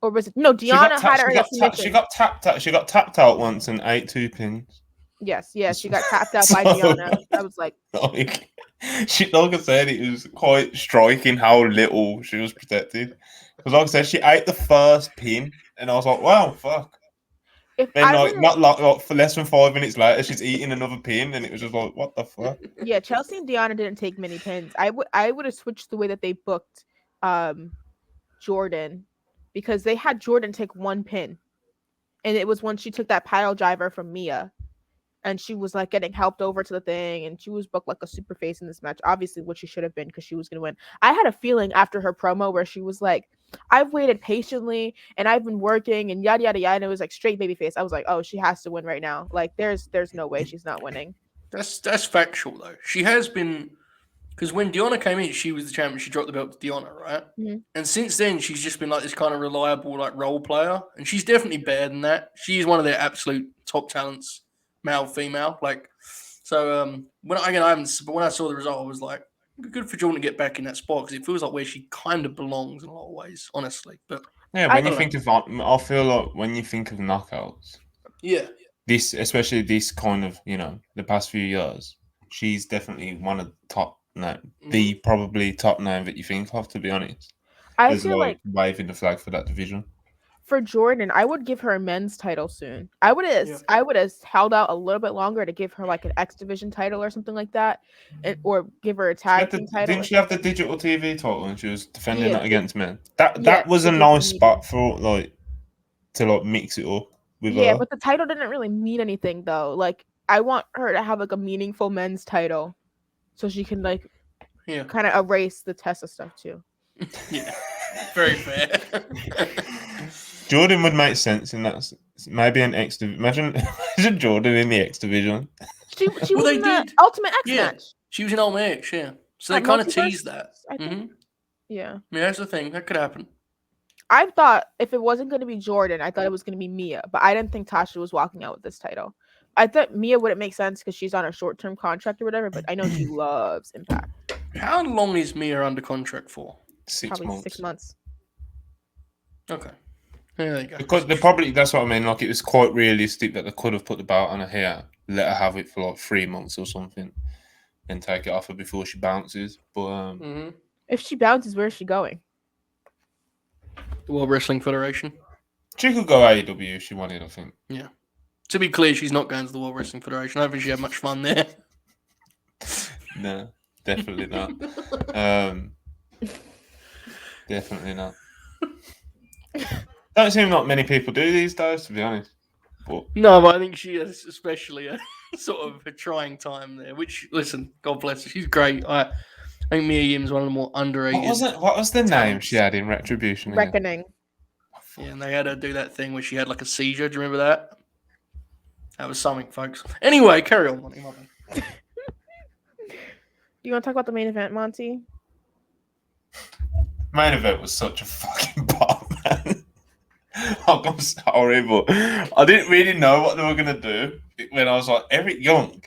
Or was it no? Deanna had her in a submission. She got tapped out. She got tapped out once and ate 2 pins. Yes, she got tapped out by Deanna. I was like, like I said, it was quite striking how little she was protected. Because like I said, she ate the first pin, and I was like, wow, fuck. If then I like not like for less than 5 minutes later, she's eating another pin, and it was just like, what the fuck? Yeah, Chelsea and Deanna didn't take many pins. I would have switched the way that they booked Jordan, because they had Jordan take 1 pin, and it was when she took that pile driver from Mia, and she was like getting helped over to the thing, and she was booked like a super face in this match, obviously what she should have been because she was going to win. I had a feeling after her promo where she was like, I've waited patiently and I've been working and yada yada yada, and it was like straight baby face. I was like, oh, she has to win right now. Like there's no way she's not winning. That's factual though. She has been, because when Deanna came in, she was the champion. She dropped the belt to Deanna, right? Mm-hmm. And since then, she's just been like this kind of reliable like role player, and she's definitely better than that. She's one of their absolute top talents, male, female. Like, so when I saw the result, I was like, good for Jordan to get back in that spot because it feels like where she kind of belongs in a lot of ways, honestly. But yeah, when you think of, I feel like when you think of knockouts, yeah, this, especially this kind of, the past few years, she's definitely one of the top name, the probably top name that you think of, to be honest. I feel like waving the flag for that division. For Jordan, I would give her a men's title soon. I would have held out a little bit longer to give her like an X Division title or something like that, or give her a tag team title. Didn't she have the digital TV title and she was defending that against men? That was a nice spot for to mix it up with her. But the title didn't really mean anything though. Like I want her to have like a meaningful men's title, so she can kind of erase the Tessa stuff too. Yeah, very fair. Jordan would make sense in that. Maybe an X division. Imagine Jordan in the X division. She was in the Ultimate X match. She was in Ultimate X, yeah. So they kind of teased that. Yeah, that's the thing. That could happen. I thought if it wasn't going to be Jordan, I thought it was going to be Mia, but I didn't think Tasha was walking out with this title. I thought Mia wouldn't make sense because she's on a short-term contract or whatever, but I know she loves Impact. How long is Mia under contract for? 6 months. 6 months. Okay. Yeah, there you go. Because that's what I mean. Like, it was quite realistic that they could have put the belt on her here, let her have it for 3 months or something, and take it off her before she bounces. But if she bounces, where is she going? The World Wrestling Federation. She could go AEW if she wanted, I think. Yeah. To be clear, she's not going to the World Wrestling Federation. I don't think she had much fun there. No, definitely not. Definitely not. Don't seem like many people do these days, to be honest. But no, I think she has especially a sort of a trying time there. Which, listen, God bless her, she's great. I think Mia Yim's one of the more underrated. What was the name she had in Retribution? Reckoning. Yeah, and they had her do that thing where she had like a seizure. Do you remember that? That was something, folks. Anyway, carry on. You want to talk about the main event, Monty? Main event was such a fucking bomb, man. I'm sorry, but I didn't really know what they were going to do when I was like, Eric Young.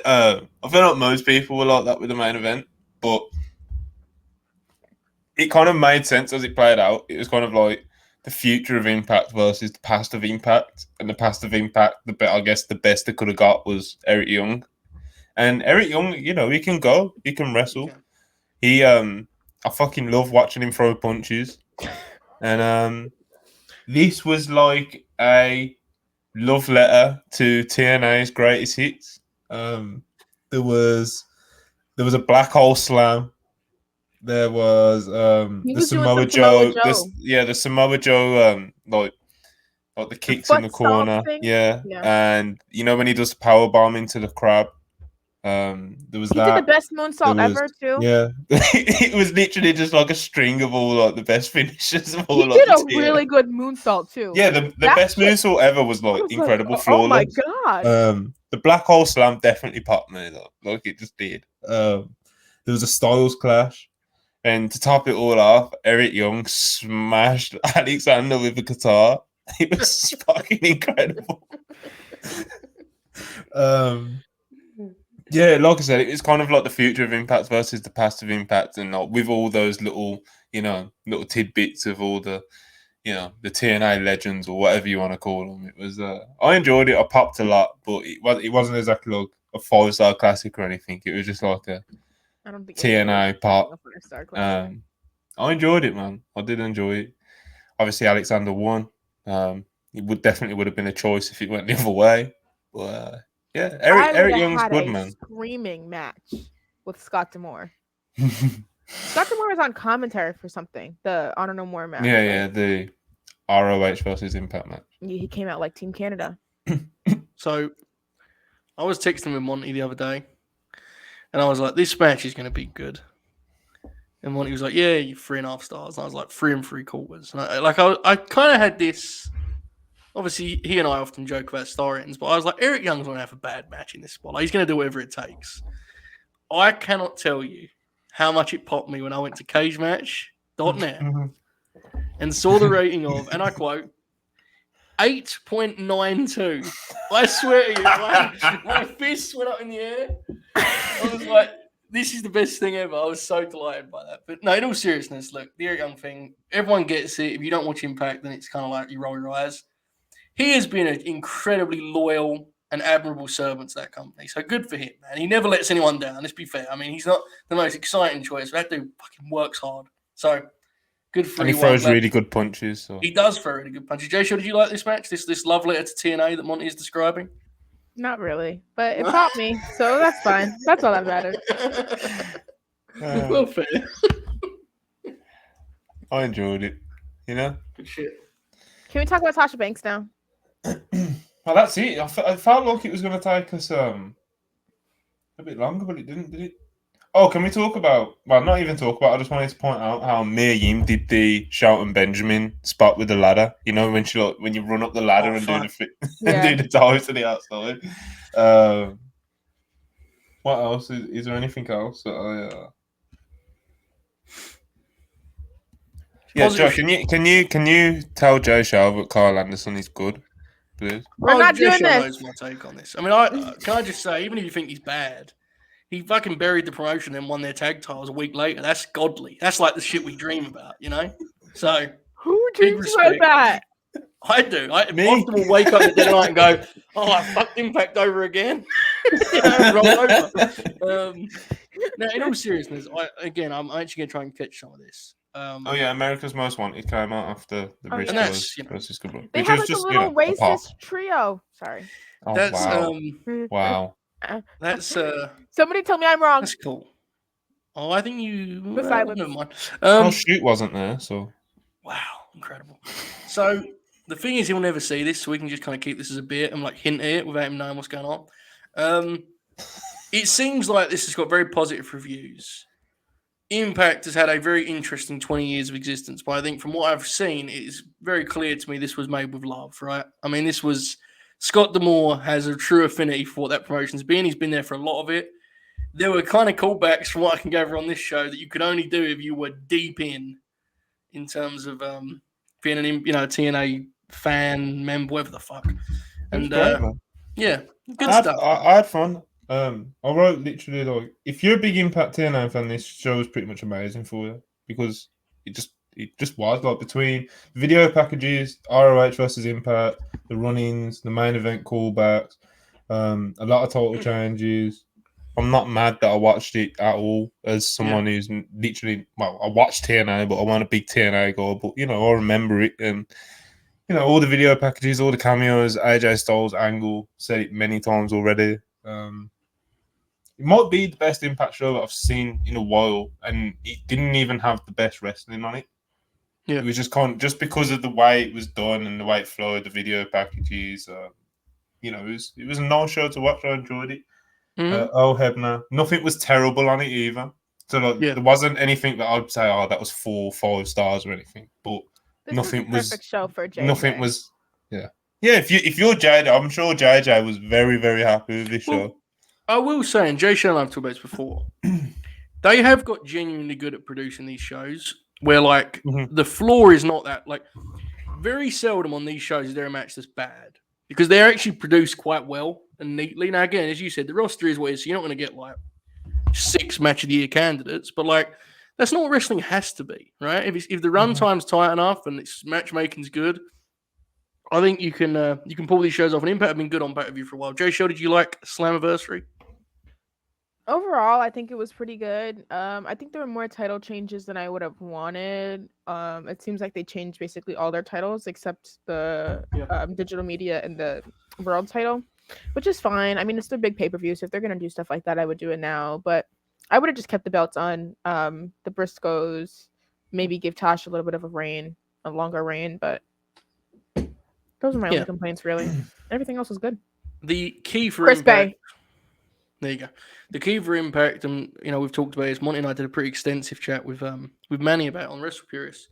I feel like most people were like that with the main event, but it kind of made sense as it played out. It was kind of like the future of Impact versus the past of Impact. And the past of Impact, I guess the best they could have got was Eric Young. And Eric Young, he can go. He can wrestle. I fucking love watching him throw punches. And this was like a love letter to TNA's greatest hits. There was a black hole slam. There was the Samoa Joe. The Samoa Joe like the kicks in the corner. Yeah. And when he does the power bomb into the crab, There was He did the that. best There moonsault was, ever too. yeah. It was literally just like a string of all like the best finishes of all He like did a the tier. really good moonsault too. Yeah, the That best shit- moonsault ever was I like was incredible, like, oh my flawless. god. The black hole slam definitely popped me though, like it just did. There was a styles clash, and to top it all off, Eric Young smashed Alexander with a guitar. It was fucking incredible. Yeah, like I said, it's kind of like the future of Impact versus the past of Impact, and like, with all those little, little tidbits of all the, the TNA legends or whatever you want to call them. It was, I enjoyed it. I popped a lot, but it wasn't exactly like a 5-star classic or anything. It was just like a I don't think TNA pop. a 5-star classic. I enjoyed it, man. I did enjoy it. Obviously, Alexander won. It definitely would have been a choice if it went the other way, but. Yeah, Eric Young's had good, a man. screaming match with Scott D'Amore. Scott D'Amore was on commentary for something. The Honor No More match. Yeah, right? yeah, the ROH versus Impact match. He came out like Team Canada. So I was texting with Monty the other day, and I was like, "This match is going to be good." And Monty was like, "Yeah, you're 3.5 stars." And I was like, 3 3/4. And I kind of had this. Obviously, he and I often joke about star ratings, but I was like, Eric Young's going to have a bad match in this spot. Like, he's going to do whatever it takes. I cannot tell you how much it popped me when I went to cagematch.net and saw the rating of, and I quote, 8.92. I swear to you, my fists went up in the air. I was like, this is the best thing ever. I was so delighted by that. But no, in all seriousness, look, the Eric Young thing, everyone gets it. If you don't watch Impact, then it's kind of like you roll your eyes. He has been an incredibly loyal and admirable servant to that company. So good for him, man. He never lets anyone down. Let's be fair. I mean, he's not the most exciting choice, but that dude fucking works hard. So good for And he you. throws really good punches. So. He does throw really good punches. Jaychele, did you like this match? This love letter to TNA that Monty is describing? Not really, but it popped me, so that's fine. That's all that matters. Well, fair. I enjoyed it. Good shit. Can we talk about Sasha Banks now? Well, that's it. I felt like it was going to take us a bit longer, but it didn't, did it? Oh, can we talk about? Well, not even talk about. I just wanted to point out how Mia Yim did the Shelton Benjamin spot with the ladder. You know, when you run up the ladder and do do the dive to the outside. What else is there? Anything else that I? Yeah, Joe, can you tell Jaychele that Kyle Anderson is good, please? We're not doing Jaychele this. knows my take on this. I mean, can I just say, even if you think he's bad, he fucking buried the promotion and won their tag titles a week later. That's godly. That's like the shit we dream about, you know? So, who big dreams about respect. that? I do. I often will wake up at the dead of night and go, oh, I fucked Impact over again. Roll over. Now, in all seriousness, I'm actually going to try and catch some of this. Oh yeah, America's Most Wanted came out after the Rich Boys versus Good Boys. They Which have was like just, a little a pop. racist trio. Sorry. Oh, That's wow. That's Somebody tell me I'm wrong. that's cool. Oh, I think you. The silence. Never mind. Shoot wasn't there, so. Wow, incredible. So the thing is, he'll never see this, so we can just kind of keep this as a bit and like hint at it without him knowing what's going on. It seems like this has got very positive reviews. Impact has had a very interesting 20 years of existence, but I think from what I've seen, it is very clear to me this was made with love, right? I mean, this was Scott D'Amore has a true affinity for what that promotion's been. He's been there for a lot of it. There were kind of callbacks from what I can gather on this show that you could only do if you were deep in terms of being an TNA fan, member, whatever the fuck. And great, yeah, good stuff. I had fun. I wrote literally like, if you're a big Impact TNA fan, this show is pretty much amazing for you because it just was like between video packages, ROH versus Impact, the run-ins, the main event callbacks, a lot of title changes. I'm not mad that I watched it at all as someone who's literally, well, I watched TNA, but I want a big TNA goal, but I remember it and all the video packages, all the cameos, AJ Styles angle, said it many times already. It might be the best Impact show that I've seen in a while, and it didn't even have the best wrestling on it. Yeah, it was just because of the way it was done and the way it flowed, the video packages. It was a nice show to watch. I enjoyed it. Oh Hebner. Nothing was terrible on it either. So like, Yeah. there wasn't anything that I'd say, oh, that was 4 or 5 stars or anything. But This nothing was the perfect show for JJ. Nothing was. Yeah. Yeah. If you're JJ, I'm sure JJ was very, very happy with this show. I will say, and Jaychele and I've talked about this before, they have got genuinely good at producing these shows where, like, the floor is not that. Like, very seldom on these shows is there a match that's bad because they're actually produced quite well and neatly. Now, again, as you said, the roster is what it is, so you're not going to get, like, 6 match of the year candidates, but, like, that's not what wrestling has to be, right? If the run time's tight enough and its matchmaking's good, I think you can pull these shows off. And Impact have been good on pay-per-view for a while. Jaychele, did you like Slammiversary? Overall, I think it was pretty good. I think there were more title changes than I would have wanted. It seems like they changed basically all their titles except the digital media and the world title, which is fine. I mean, it's their big pay-per-view, so if they're gonna do stuff like that, I would do it now. But I would have just kept the belts on the Briscoes, maybe give Tosh a little bit of a longer reign, but those are my only complaints, really. Everything else was good. The key for Chris Impact. Bay. There you go. The key for Impact, and we've talked about this. Monty and I did a pretty extensive chat with Manny about it on Wrestle Purists.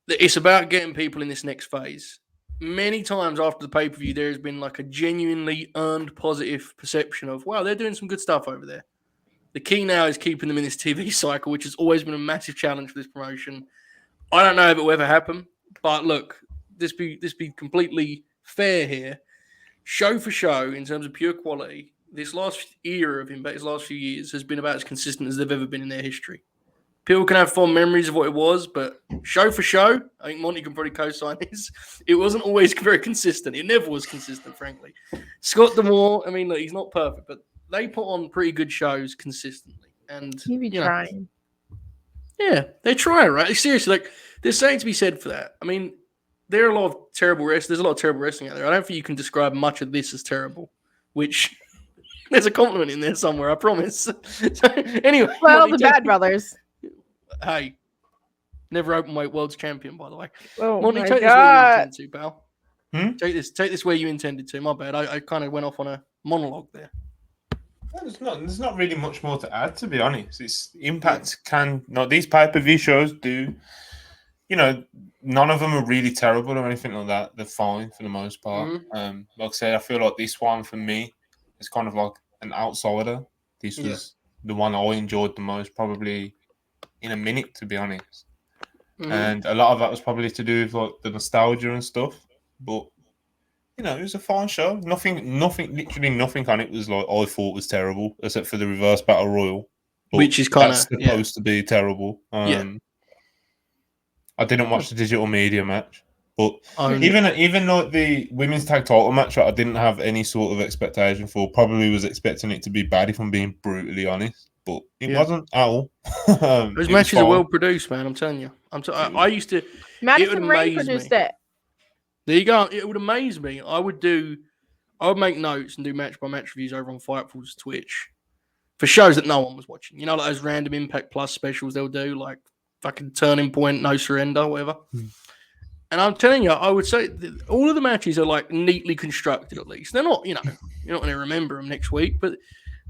It's about getting people in this next phase. Many times after the pay-per-view, there has been like a genuinely earned positive perception of, wow, they're doing some good stuff over there. The key now is keeping them in this TV cycle, which has always been a massive challenge for this promotion. I don't know if it will ever happen, but look, this be completely fair here. Show for show, in terms of pure quality, this last era of Impact, this last few years, has been about as consistent as they've ever been in their history. People can have fond memories of what it was, but show for show, I think Monty can probably co-sign this, it wasn't always very consistent. It never was consistent, frankly. Scott D'Amore, I mean, look, he's not perfect, but they put on pretty good shows consistently. And He be trying. Yeah, they try, right? Seriously, like, there's something to be said for that. I mean, there are a lot of terrible wrestling. There's a lot of terrible wrestling out there. I don't think you can describe much of this as terrible, which there's a compliment in there somewhere, I promise. So, anyway. Well, the Bad Brothers. Hey, never open weight world's champion, by the way. Oh, Monty, my take this where you intended to, pal. Take this where you intended to. My bad. I kind of went off on a monologue there. There's not really much more to add, to be honest. It's Impact these pay-per-view shows do, none of them are really terrible or anything like that. They're fine for the most part. Like I said, I feel like this one for me is kind of like an outsider. This was the one I enjoyed the most, probably in a minute, to be honest. And a lot of that was probably to do with like the nostalgia and stuff. But it was a fine show. Literally nothing on it was like I thought was terrible, except for the reverse battle royal, which is kind of supposed to be terrible. I didn't watch the digital media match, but even like the women's tag title match, I didn't have any sort of expectation for. Probably was expecting it to be bad, if I'm being brutally honest, but it wasn't at all. Those matches are well produced, man. I'm telling you. I used to. Madison Rain produced it. There you go. It would amaze me. I would make notes and do match by match reviews over on Fightful's Twitch for shows that no one was watching. Like those random Impact Plus specials they'll do, like fucking Turning Point, No Surrender, whatever. And I'm telling you, I would say all of the matches are like neatly constructed. At least they're not. You're not going to remember them next week, but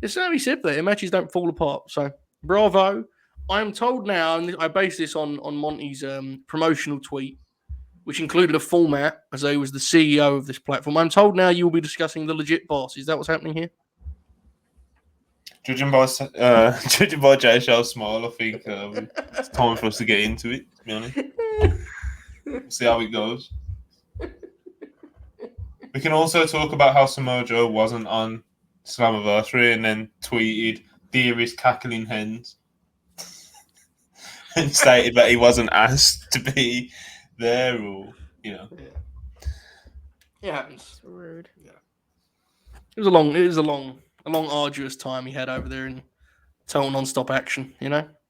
there's something to be said there. The matches don't fall apart. So bravo. I'm told now, and I base this on Monty's promotional tweet, which included a format as though he was the CEO of this platform. I'm told now you will be discussing the legit boss. Is that what's happening here? Judging by Jaychele's smile, I think it's time for us to get into it, to be honest. We'll see how it goes. We can also talk about how Samoa Joe wasn't on Slammiversary and then tweeted, "Dearest cackling hens," and stated that he wasn't asked to be there, or Yeah, it happens. It's rude. Yeah, it was a long, arduous time he had over there in total non-stop action.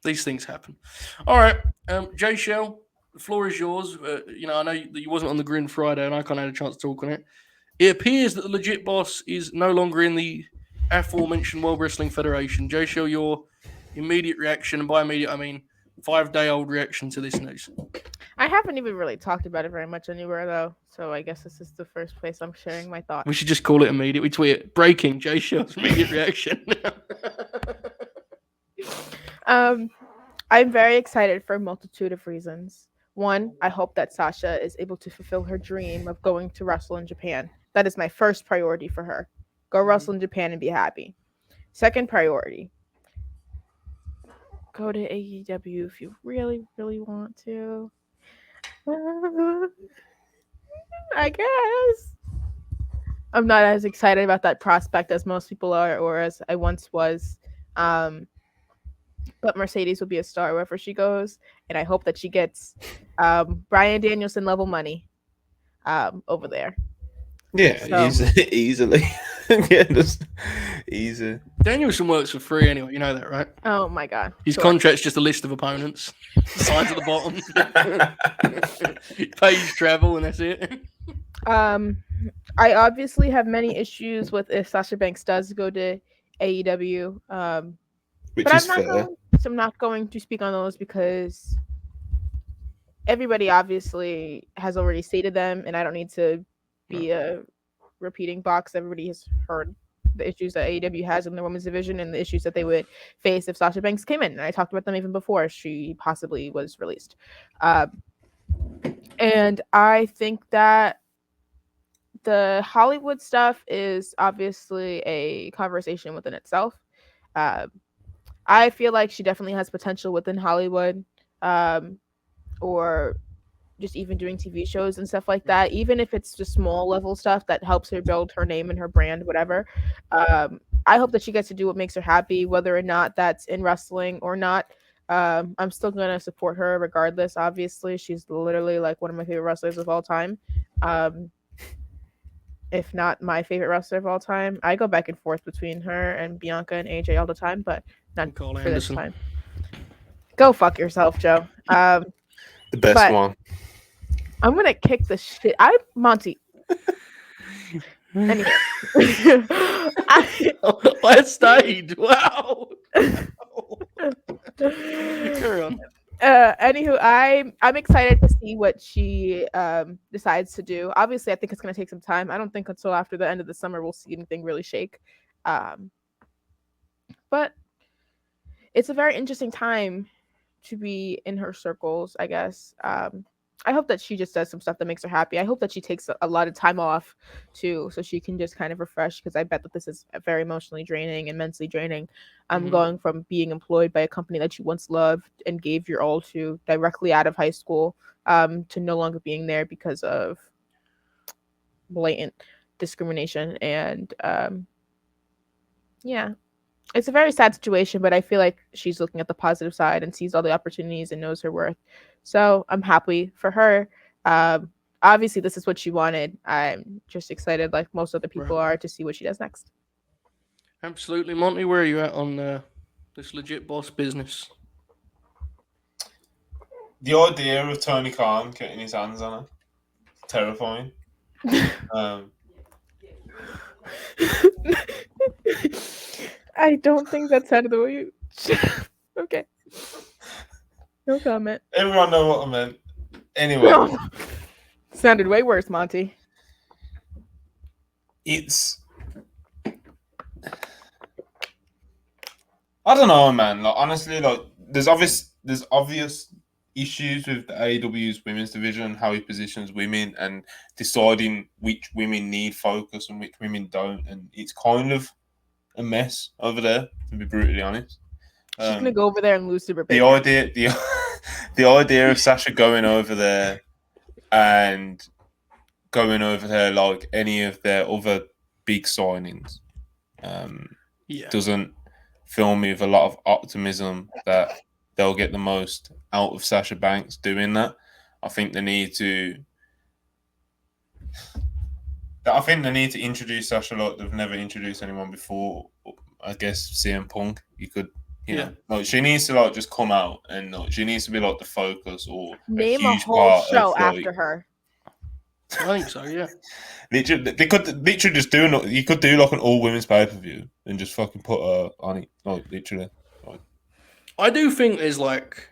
These things happen. All right, Jaychele, the floor is yours. I know that you wasn't on the Grin Friday, and I kind of had a chance to talk on it. It appears that the legit boss is no longer in the aforementioned World Wrestling Federation. Jaychele, your immediate reaction, and by immediate I mean, 5-day-old reaction to this news? I haven't even really talked about it very much anywhere though, so I guess this is the first place I'm sharing my thoughts. We should just call it immediate. We tweet it. Breaking Jaychele's immediate reaction. I'm very excited for a multitude of reasons. One, I hope that Sasha is able to fulfill her dream of going to wrestle in Japan. That is my first priority for her. Go wrestle in Japan and be happy. Second priority, go to AEW if you really, really want to. I guess. I'm not as excited about that prospect as most people are, or as I once was. But Mercedes will be a star wherever she goes, and I hope that she gets Bryan Danielson level money over there. Yeah, So- easily. Yeah, just easy. Danielson works for free anyway. You know that, right? Oh my god. His Sure. contract's just a list of opponents. Signs at the bottom. Pays travel, and that's it. I obviously have many issues with if Sasha Banks does go to AEW. Which But is I'm fair. not going to speak on those because everybody obviously has already stated them, and I don't need to be a repeating box. Everybody has heard the issues that AEW has in the women's division and the issues that they would face if Sasha Banks came in. And I talked about them even before she possibly was released. And I think that the Hollywood stuff is obviously a conversation within itself. I feel like she definitely has potential within Hollywood, or just even doing TV shows and stuff like that. Even if it's just small level stuff that helps her build her name and her brand, whatever. I hope that she gets to do what makes her happy, whether or not that's in wrestling or not. I'm still gonna support her regardless. Obviously, she's literally like one of my favorite wrestlers of all time. If not my favorite wrestler of all time. I go back and forth between her and Bianca and AJ all the time, but not Cole for Anderson. this time. Go fuck yourself, Joe. The best But- one. I'm gonna kick the shit. Monty. Anyway, I stayed. Wow. Carry on. Anywho, I'm excited to see what she decides to do. Obviously, I think it's gonna take some time. I don't think until after the end of the summer we'll see anything really shake. But it's a very interesting time to be in her circles, I guess. I hope that she just does some stuff that makes her happy. I hope that she takes a lot of time off too, so she can just kind of refresh, because I bet that this is very emotionally draining and mentally draining. I'm going from being employed by a company that you once loved and gave your all to directly out of high school, to no longer being there because of blatant discrimination. And yeah, it's a very sad situation, but I feel like she's looking at the positive side and sees all the opportunities and knows her worth. So I'm happy for her. Obviously, this is what she wanted. I'm just excited, like most other people are, to see what she does next. Absolutely. Monty, where are you at on this legit boss business? The idea of Tony Khan getting his hands on her, terrifying. I don't think that sounded the way you. Okay. No comment. Everyone know what I meant. Anyway, No. Sounded way worse, Monty. it's. I don't know, man. Like honestly, like there's obvious issues with the AEW's women's division and how he positions women and deciding which women need focus and which women don't, and it's kind of a mess over there, to be brutally honest. She's gonna go over there and lose to The Rebecca. idea, the idea of Sasha going over there and going over there like any of their other big signings, doesn't fill me with a lot of optimism that they'll get the most out of Sasha Banks doing that. I think they need to introduce Sasha like they've never introduced anyone before. I guess CM Punk, you could, like she needs to like just come out and like, she needs to be like the focus or Name a a huge whole part show of, like, after her. I think so, yeah. Literally, they could literally just do. You could do like an all women's pay per view and just fucking put her on it, like literally. I do think there's like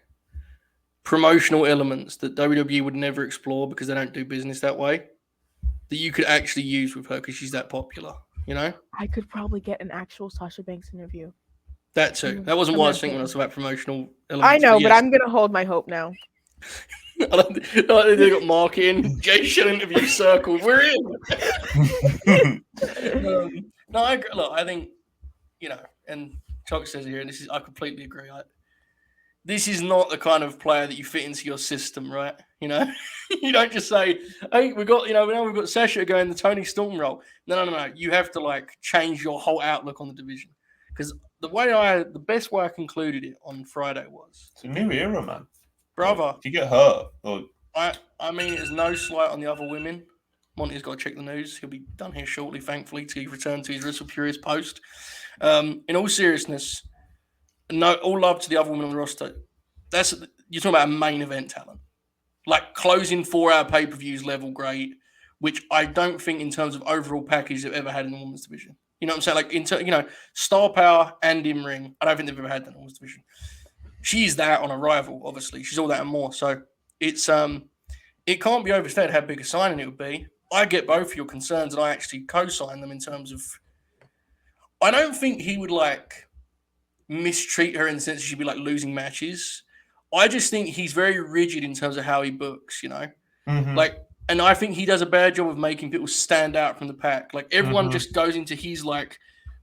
promotional elements that WWE would never explore because they don't do business that way, that you could actually use with her because she's that popular, you know? I could probably get an actual Sasha Banks interview. That too. That wasn't what I was thinking when I was about promotional elements. I know, but yes. I'm gonna hold my hope now. I don't think they got marketing. Jaychele interview circled. We're in. No, I agree. Look, I think, you know, and Chuck says here, and I completely agree. This is not the kind of player that you fit into your system, right? You know, you don't just say, "Hey, we've got Sasha going the Tony Storm role." No. You have to like change your whole outlook on the division because the best way I concluded it on Friday was it's a new era, man. Brother, like, if you get hurt, I mean, it's no slight on the other women. Monty's got to check the news. He'll be done here shortly, thankfully, to return to his Wrestle Furious post. In all seriousness, all love to the other women on the roster. You're talking about a main event talent. Like closing 4-hour pay-per-views level great, which I don't think in terms of overall package they've ever had in the women's division. You know what I'm saying? Like, star power and in-ring, I don't think they've ever had that in the women's division. She's that on Arrival, obviously. She's all that and more. So it's it can't be overstated how big a signing it would be. I get both of your concerns, and I actually co-sign them in terms of. I don't think he would like mistreat her in the sense she'd be like losing matches. I just think he's very rigid in terms of how he books. You know, and I think he does a bad job of making people stand out from the pack. Like everyone just goes into his like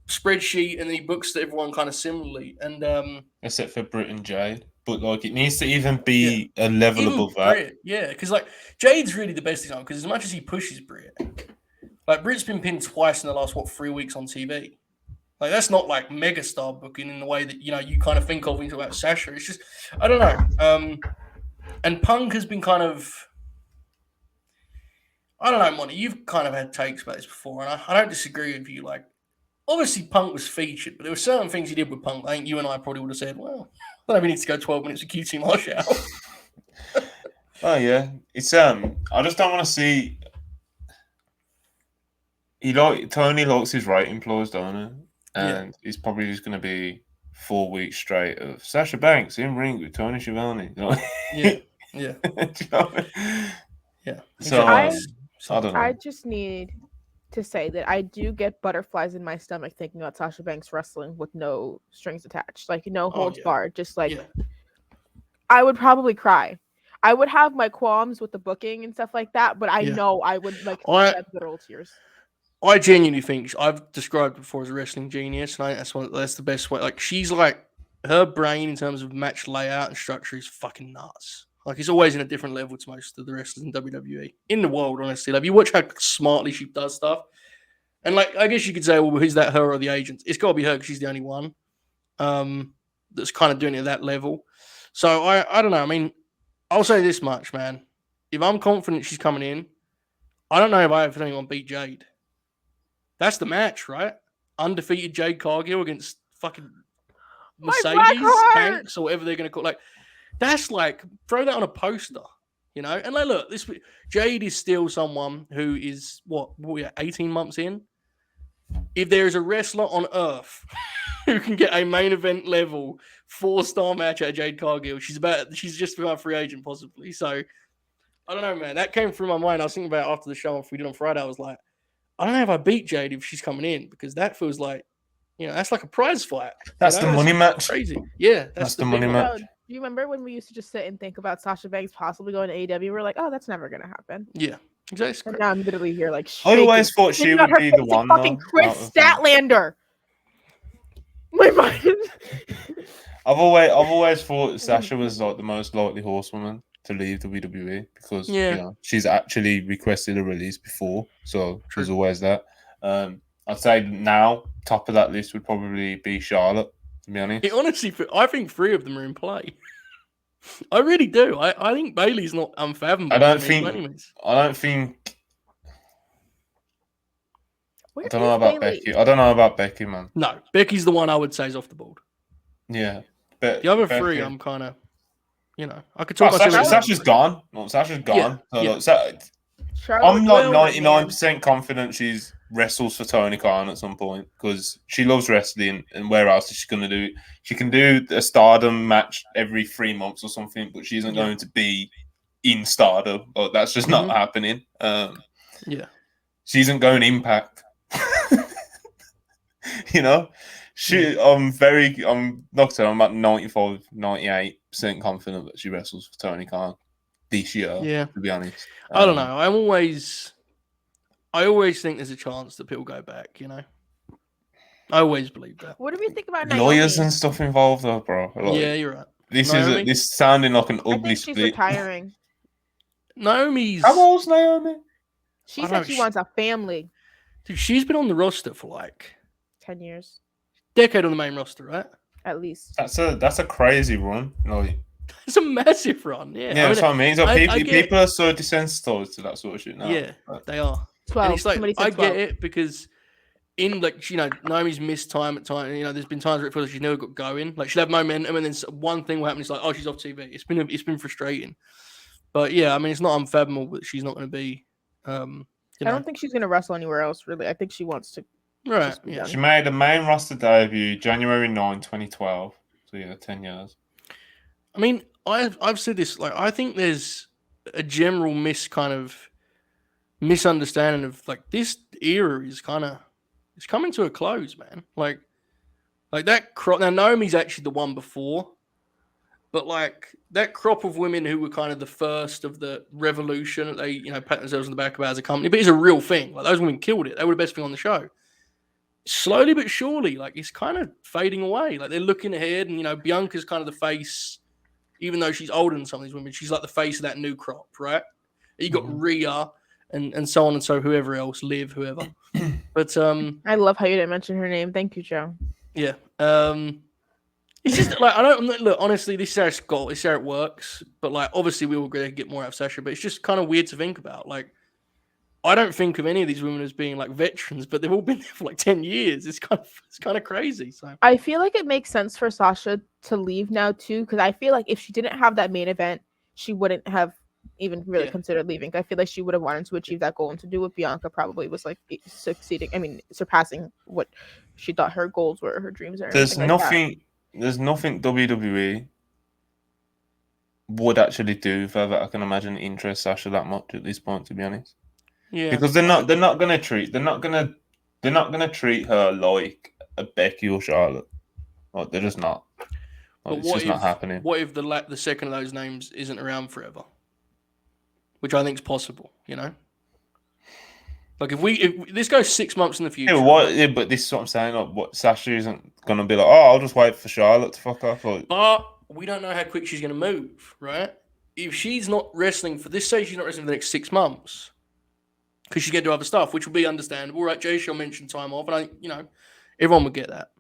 spreadsheet and he books everyone kind of similarly. And except for Britt and Jade, but like it needs to even be a level above that. Britt, yeah, because like Jade's really the best example because as much as he pushes Britt, like Britt's been pinned twice in the last 3 weeks on TV. Like that's not like megastar booking in the way that you kind of think of when you talk about Sasha. It's just I don't know. And Punk has been kind of. I don't know, Monty. You've kind of had takes about this before, and I don't disagree with you. Like, obviously, Punk was featured, but there were certain things he did with Punk. I think you and I probably would have said, "Well, I don't know, we need to go 12 minutes of QT Marshall." Oh yeah, it's I just don't want to see. Tony likes his rating ploys, don't he? And it's probably just going to be 4 weeks straight of Sasha Banks in ring with Tony Schiavone. You know? Yeah. Do you know what I mean? Yeah. So I don't know. I just need to say that I do get butterflies in my stomach thinking about Sasha Banks wrestling with no strings attached, like no holds barred. Just like I would probably cry. I would have my qualms with the booking and stuff like that, but I know I would like shed literal tears. I genuinely think I've described before as a wrestling genius, and that's the best way. Like she's like her brain in terms of match layout and structure is fucking nuts. Like it's always in a different level to most of the wrestlers in WWE in the world. Honestly, like you watch how smartly she does stuff, and like I guess you could say, well, who's that? Her or the agent? It's got to be her because she's the only one that's kind of doing it at that level. So I don't know. I mean, I'll say this much, man. If I'm confident she's coming in, I don't know if I have anyone beat Jade. That's the match, right? Undefeated Jade Cargill against fucking Mercedes Banks or whatever they're going to call it. Like, that's like, throw that on a poster, you know? And like, look, Jade is still someone who is, 18 months in? If there is a wrestler on earth who can get a main event level 4-star match at Jade Cargill, she's just about free agent possibly. So, I don't know, man. That came through my mind. I was thinking about it after the show, if we did on Friday, I was like, I don't know if I beat Jade if she's coming in because that feels like, that's like a prize fight. That's the money match. Crazy. Yeah. That's the money match. Do you remember when we used to just sit and think about Sasha Banks possibly going to AEW? We're like, oh, that's never going to happen. Yeah. Exactly. And now I'm literally here like I always thought she would be the one. Fucking Chris Statlander. My mind. I've always thought Sasha was like the most likely horsewoman to leave WWE because she's actually requested a release before, so there's always that. I'd say now top of that list would probably be Charlotte. To be honest, honestly, I think 3 of them are in play. I really do. I think Bayley's not unfathomable. I don't think. I don't know about Becky. I don't know about Becky, man. No, Becky's the one I would say is off the board. Yeah, the other Becky. 3, I'm kind of. I could talk about Sasha's gone. Well, Sasha's gone. Yeah. I'm like 99% confident she's wrestles for Tony Khan at some point because she loves wrestling. And where else is she going to do it? She can do a Stardom match every 3 months or something, but she isn't going to be in Stardom. Like, that's just not happening. Yeah. She isn't going Impact. You know? I'm not saying I'm about 95, 98% confident that she wrestles for Tony Khan this year, to be honest. I don't know. I always think there's a chance that people go back, you know? I always believe that. What do we think about Naomi? Lawyers and stuff involved, though, bro. Like, yeah, you're right. This sounding like an I ugly think split. she's retiring. Naomi's. How old's Naomi? She said she wants a family. Dude, she's been on the roster for like 10 years. Decade on the main roster, right? At least. That's a crazy run. Like, it's a massive run. Yeah, that's what I mean. So people are so desensitized to that sort of shit now. Yeah, they are. 12. And it's like, Somebody said 12. I get it because in like, you know, Naomi's missed time at time. You know, there's been times where it feels like she's never got going. Like she'll have momentum and then one thing will happen. It's like, oh, she's off TV. It's been frustrating. But yeah, I mean, it's not unfathomable that she's not going to be. I don't think she's going to wrestle anywhere else, really. I think she wants to. Right. Yeah. She made a main roster debut January 9, 2012. So yeah, 10 years. I mean, I've said this. Like, I think there's a general misunderstanding of like this era is it's coming to a close, man. Like that crop. Now Naomi's actually the one before. But like that crop of women who were kind of the first of the revolution, they pat themselves on the back about as a company, but it's a real thing. Like those women killed it. They were the best thing on the show. Slowly but surely, like it's kind of fading away. Like they're looking ahead, and Bianca's kind of the face, even though she's older than some of these women. She's like the face of that new crop, right? You got Rhea and so on and so whoever else, Liv, whoever. But I love how you didn't mention her name. Thank you, Joe. Yeah. It's just like look. Honestly, this is how it works. But like, obviously, we will get more out of Sasha. But it's just kind of weird to think about. Like, I don't think of any of these women as being like veterans, but they've all been there for like 10 years. It's kind of crazy. So I feel like it makes sense for Sasha to leave now too, because I feel like if she didn't have that main event, she wouldn't have even really considered leaving. I feel like she would have wanted to achieve that goal, and to do what Bianca probably was like surpassing what she thought her goals were, her dreams are. There's nothing WWE would actually do that I can imagine interest Sasha that much at this point, to be honest. Yeah, because they're not gonna treat her like a Becky or Charlotte. Like they're just not. Like, it's just not happening. What if the second of those names isn't around forever? Which I think is possible, Like if this goes 6 months in the future. But this is what I'm saying. Like, what Sasha isn't gonna be like? Oh, I'll just wait for Charlotte to fuck off. Like, but we don't know how quick she's gonna move, right? If she's not wrestling for this, say she's not wrestling for the next 6 months, because she's gonna do other stuff, which will be understandable, right? Jaychele mentioned time off, and everyone would get that.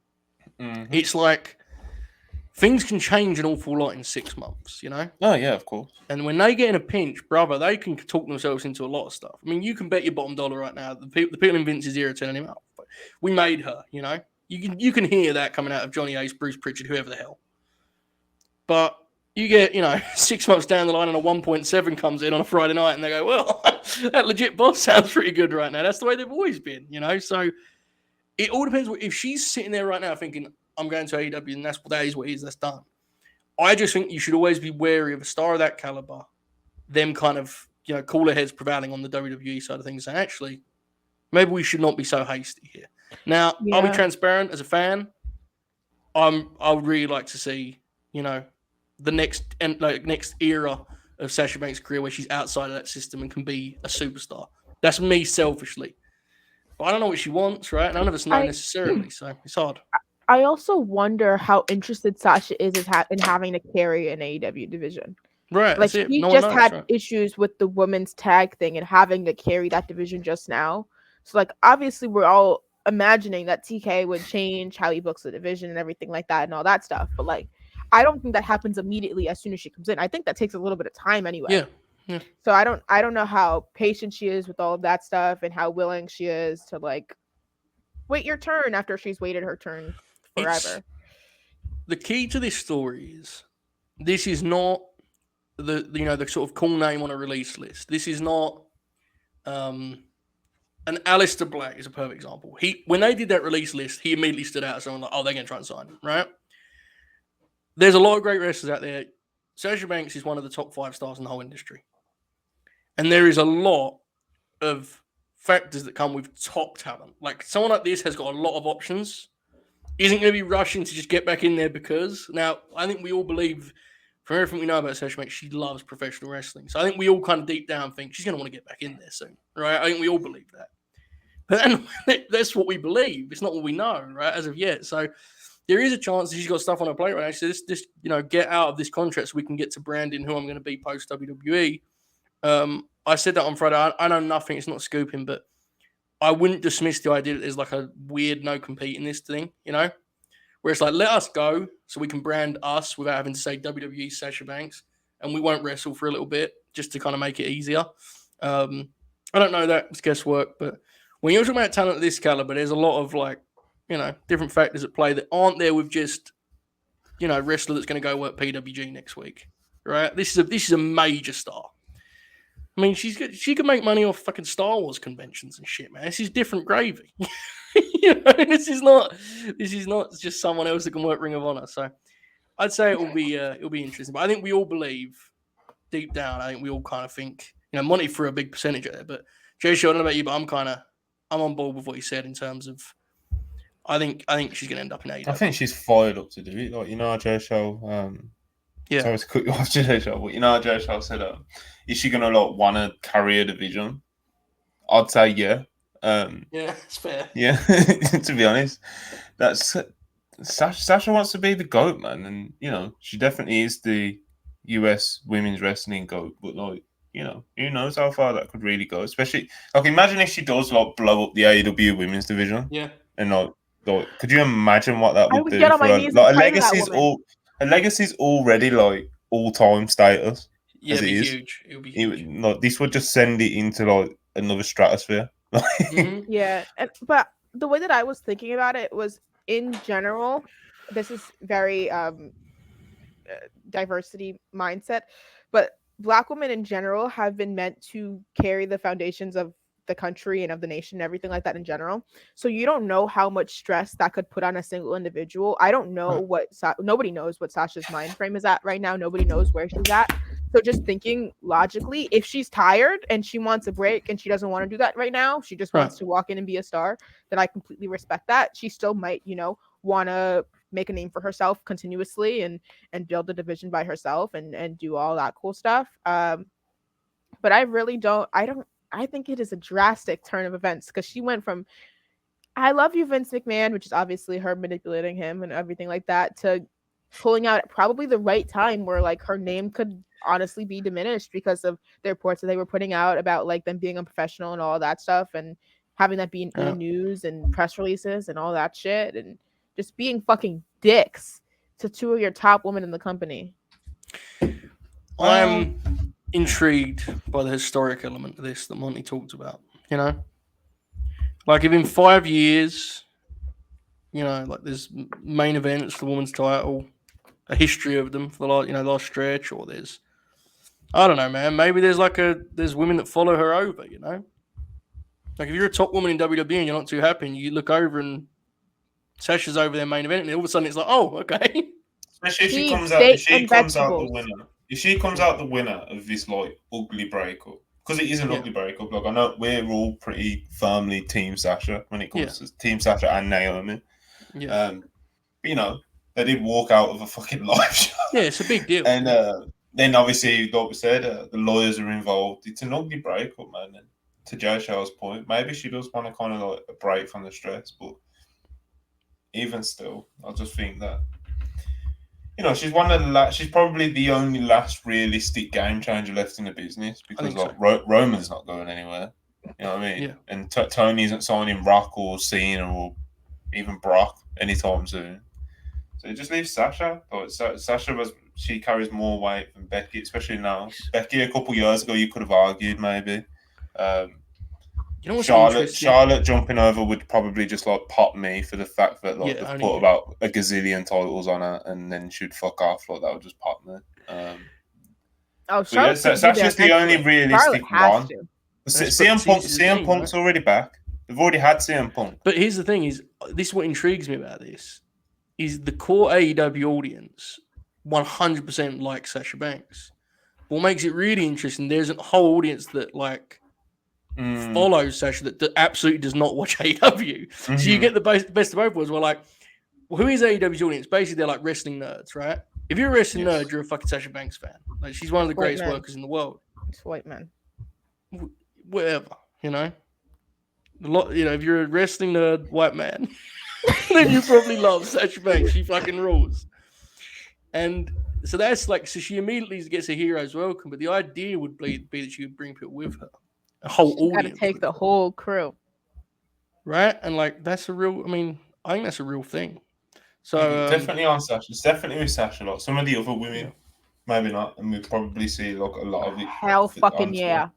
Mm-hmm. It's like things can change an awful lot in 6 months, Oh yeah, of course. And when they get in a pinch, brother, they can talk themselves into a lot of stuff. I mean, you can bet your bottom dollar right now the people in Vince's ear are telling him, "Oh, we made her." You can hear that coming out of Johnny Ace, Bruce Pritchard, whoever the hell. But you get 6 months down the line and a 1.7 comes in on a Friday night, and they go, "Well, that legit boss sounds pretty good right now." That's the way they've always been, So it all depends. If she's sitting there right now thinking, "I'm going to AEW," and that is what it is. That's done. I just think you should always be wary of a star of that caliber, them kind of, cooler heads prevailing on the WWE side of things. And actually, maybe we should not be so hasty here. Now, I'll be transparent as a fan. I would really like to see, the next era of Sasha Banks' career where she's outside of that system and can be a superstar. That's me selfishly. But I don't know what she wants, right? None of us know necessarily, so it's hard. I also wonder how interested Sasha is in having to carry an AEW division. Right. Like she just had issues with the women's tag thing and having to carry that division just now. So like obviously we're all imagining that TK would change how he books the division and everything like that and all that stuff. But like I don't think that happens immediately as soon as she comes in. I think that takes a little bit of time anyway. Yeah. So I don't know how patient she is with all of that stuff and how willing she is to like wait your turn after she's waited her turn forever. The key to this story is this is not the sort of cool name on a release list. This is not And Aleister Black is a perfect example. When they did that release list, he immediately stood out as someone like, oh, they're going to try and sign him, right? There's a lot of great wrestlers out there. Sasha Banks is one of the top 5 stars in the whole industry. And there is a lot of factors that come with top talent. Like, someone like this has got a lot of options. Isn't going to be rushing to just get back in there because... Now, I think we all believe, from everything we know about Sasha Banks, she loves professional wrestling. So I think we all kind of deep down think she's going to want to get back in there soon, right? I think we all believe that. But then that's what we believe. It's not what we know, right, as of yet. So there is a chance that she's got stuff on her plate right now. So this get out of this contract so we can get to branding who I'm going to be post WWE. I said that on Friday. I know nothing. It's not scooping, but I wouldn't dismiss the idea that there's like a weird no compete in this thing, where it's like, let us go so we can brand us without having to say WWE Sasha Banks, and we won't wrestle for a little bit just to kind of make it easier. I don't know that. It's guesswork, but when you're talking about talent of this caliber, there's a lot of different factors at play that aren't there with just, wrestler that's going to go work PWG next week, right? This is a major star. I mean, she could make money off fucking Star Wars conventions and shit, man. This is different gravy. This is not just someone else that can work Ring of Honor. So I'd say it'll be interesting. But I think we all believe deep down. I think we all kind of think, Monty threw a big percentage at it, but Jaychele, I don't know about you, but I'm on board with what you said in terms of. I think she's going to end up in AEW. I think she's fired up to do it. Like, Jaychele. Yeah. Sorry to cut you off, Jaychele, but Jaychele said, is she going to want to carry a division? I'd say yeah. Yeah, it's fair. Yeah, to be honest, that's Sasha wants to be the GOAT, man, and she definitely is the US women's wrestling GOAT. But who knows how far that could really go? Especially imagine if she does blow up the AEW women's division. Yeah, and could you imagine what that would do? Get on my knees and pray to that woman. Her legacy's already all-time status. Yeah, it'd be huge. It would be huge. This would just send it into another stratosphere. Mm-hmm. Yeah, but the way that I was thinking about it was, in general, this is very diversity mindset, but Black women in general have been meant to carry the foundations of the country and of the nation and everything like that in general. So you don't know how much stress that could put on a single individual. I don't know nobody knows what Sasha's mind frame is at right now. Nobody knows where she's at. So just thinking logically, if she's tired and she wants a break and she doesn't want to do that right now, she just wants to walk in and be a star, then I completely respect that. She still might, want to make a name for herself continuously and build the division by herself and do all that cool stuff. But I think it is a drastic turn of events, because she went from I love you, Vince McMahon, which is obviously her manipulating him and everything like that, to pulling out at probably the right time where her name could honestly be diminished because of the reports that they were putting out about them being unprofessional and all that stuff, and having that be in news and press releases and all that shit, and just being fucking dicks to two of your top women in the company. I'm intrigued by the historic element of this that Monty talked about. If in 5 years, there's main events, the women's title, a history of them for the last stretch, or there's, I don't know, man. Maybe there's there's women that follow her over. If you're a top woman in WWE and you're not too happy, and you look over and Sasha's over their main event, and all of a sudden it's oh, okay. Especially if she comes out the winner. If she comes out the winner of this ugly breakup, because it is an ugly breakup. I know we're all pretty firmly Team Sasha when it comes to Team Sasha and Naomi. Yeah. But they did walk out of a fucking live show. Yeah, it's a big deal. And then obviously, like we said, the lawyers are involved. It's an ugly breakup, man. And to Jaychele's point, maybe she does want to kind of a break from the stress, but even still, I just think that she's she's probably the only last realistic game changer left in the business, because Roman's not going anywhere. You know what I mean? Yeah. And Tony isn't signing Rock or Cena or even Brock anytime soon. So it just leaves Sasha. Sasha she carries more weight than Becky, especially now. Becky a couple years ago, you could have argued maybe. Charlotte jumping over would probably just pop me for the fact that they've put about a gazillion titles on her, and then she'd fuck off. That would just pop me. Sasha's the only realistic one. CM Punk's already back. They've already had CM Punk. But here's the thing: is this is what intrigues me about this? Is the core AEW audience 100% like Sasha Banks? What makes it really interesting? There's a whole audience that like follows Sasha that absolutely does not watch AEW. So you get the best of both worlds. Well, like, who is AEW's audience? Basically, they're like wrestling nerds, right? If you're a wrestling nerd, you're a fucking Sasha Banks fan. Like, she's one of the greatest workers in the world. It's white men. Whatever, you know. If you're a wrestling nerd, white man, then you probably love Sasha Banks. She fucking rules. And so that's like, so she immediately gets a hero's welcome. But the idea would be that she would bring people with her, a whole audience. Got to take the whole crew, right? And like, that's a real. I mean, I think that's a real thing. So definitely on Sasha. It's definitely with Sasha. Like some of the other women, maybe not, and we'll probably see like a lot of it. Hell fucking yeah.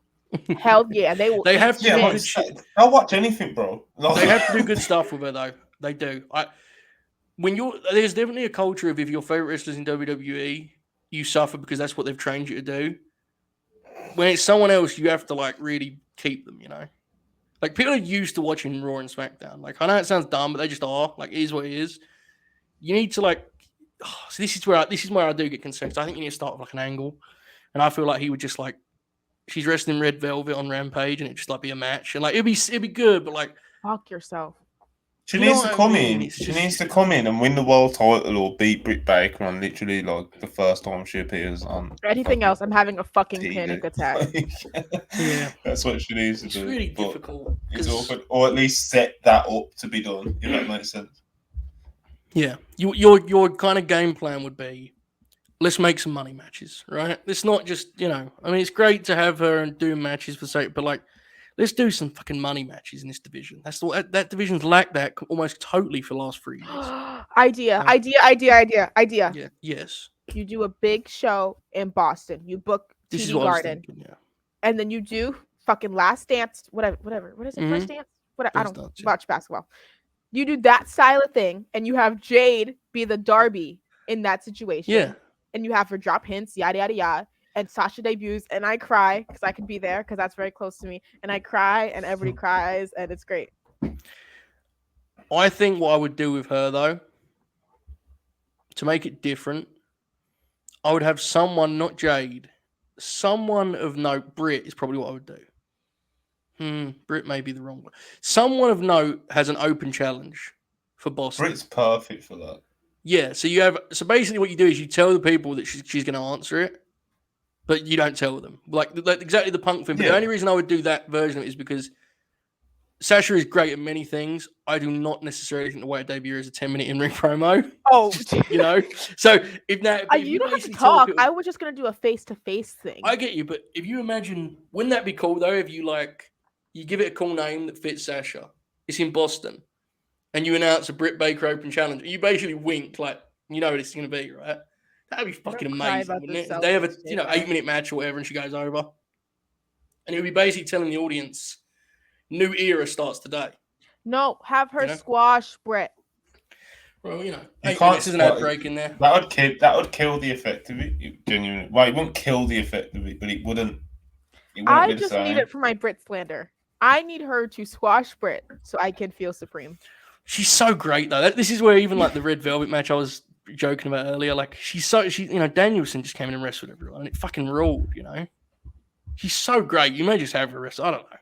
Hell yeah, they will. They have to do good shit. I'll watch anything, bro. They have to do good stuff with her, though. They do. There's definitely a culture of if your favorite wrestlers in WWE, you suffer because that's what they've trained you to do. When it's someone else, you have to like really keep them. You know, like people are used to watching Raw and SmackDown. Like I know it sounds dumb, but they just are. Like it is what it is. You need to like. So this is where I do get concerned. I think you need to start with like an angle, and I feel like he would just like. She's wrestling Red Velvet on Rampage, and it just like be a match, and like it'd be good, but like fuck yourself. She needs to come in. She needs to come in and win the world title or beat Britt Baker on literally like the first time she appears on. Anything else, I'm having a fucking panic attack. Yeah, that's what she needs to do. It's really difficult. It's awkward, or at least set that up to be done. If that makes sense. Yeah, your kind of game plan would be. Let's make some money matches, right? It's not just, I mean, it's great to have her and do matches for sake, but like, let's do some fucking money matches in this division. That division's lacked that almost totally for the last 3 years. Idea. Yeah. Yes. You do a big show in Boston. You book TD Garden, and then you do fucking Last Dance, whatever. What is it? First Dance? I don't watch basketball. You do that style of thing, and you have Jade be the Darby in that situation. Yeah. And you have her drop hints, yada, yada, yada. And Sasha debuts, and I cry because I can be there because that's very close to me. And I cry, and everybody cries, and it's great. I think what I would do with her, though, to make it different, I would have someone, not Jade, someone of note. Britt is probably what I would do. Britt may be the wrong one. Someone of note has an open challenge for Boston. Britt's perfect for that. Yeah, so basically what you do is you tell the people that she's going to answer it, but you don't tell them. Like exactly the Punk thing. But the only reason I would do that version of it is because Sasha is great at many things. I do not necessarily think the way to debut is a 10-minute in-ring promo. Oh, So if you don't have to talk. I was just going to do a face-to-face thing. I get you, but if you imagine, wouldn't that be cool though? If you you give it a cool name that fits Sasha. It's in Boston. And you announce a Britt Baker Open Challenge. You basically wink like, you know what it's going to be, right? That'd be fucking amazing, wouldn't it? If they have a 8-minute match or whatever and she goes over. And it would be basically telling the audience, new era starts today. No, have her squash Britt. Well, 8 minutes isn't a break in there. That would kill the effect of it. Genuinely. Well, it wouldn't kill the effect of it, but it wouldn't I just need it for my Brit slander. I need her to squash Britt so I can feel supreme. She's so great though. This is where even like the Red Velvet match I was joking about earlier, like Danielson just came in and wrestled everyone and it fucking ruled, She's so great. You may just have her wrestle. I don't know.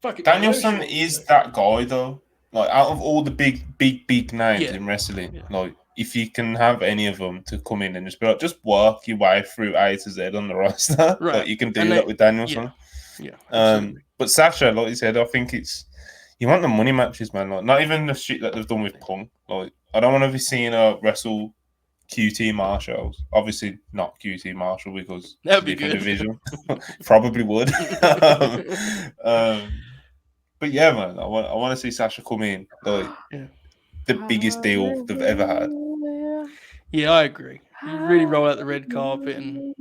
Fuck it. Danielson is that guy though. Like out of all the big names in wrestling, like if you can have any of them to come in and just be like, just work your way through A to Z on the roster, right? Like you can do that with Danielson. Yeah. But Sasha, like you said, I think it's. You want the money matches, man. Like, not even the shit that they've done with Punk. Like, I don't want to be seeing her wrestle QT Marshall. Obviously, not QT Marshall because that would be good. Division. Probably would. But yeah, man, I want to see Sasha come in. Like, the biggest deal they've ever had. Yeah, I agree. You really roll out the red carpet and.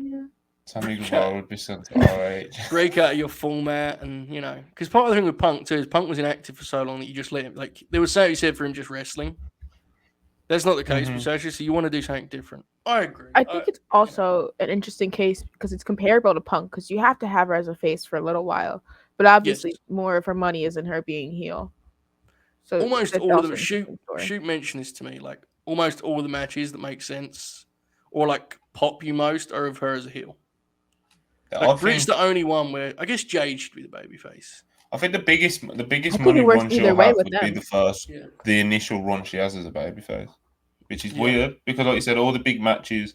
Sammy Guevara would be sent to RH. Break out of your format, and because part of the thing with Punk too is Punk was inactive for so long that you just let him. Like there was something you said for him just wrestling. That's not the case with Sasha, so you want to do something different. I agree. I think it's also an interesting case because it's comparable to Punk because you have to have her as a face for a little while but obviously more of her money is in her being heel. So Almost that's all of also them. an interesting story. Shoot mentioned this to me. Like almost all of the matches that make sense or like pop you most are of her as a heel. Like Britt's the only one where I guess Jade should be the babyface. I think the biggest I think money it works run either she'll way have with would be them. the initial run she has as a babyface, which is Yeah. weird because, like you said, all the big matches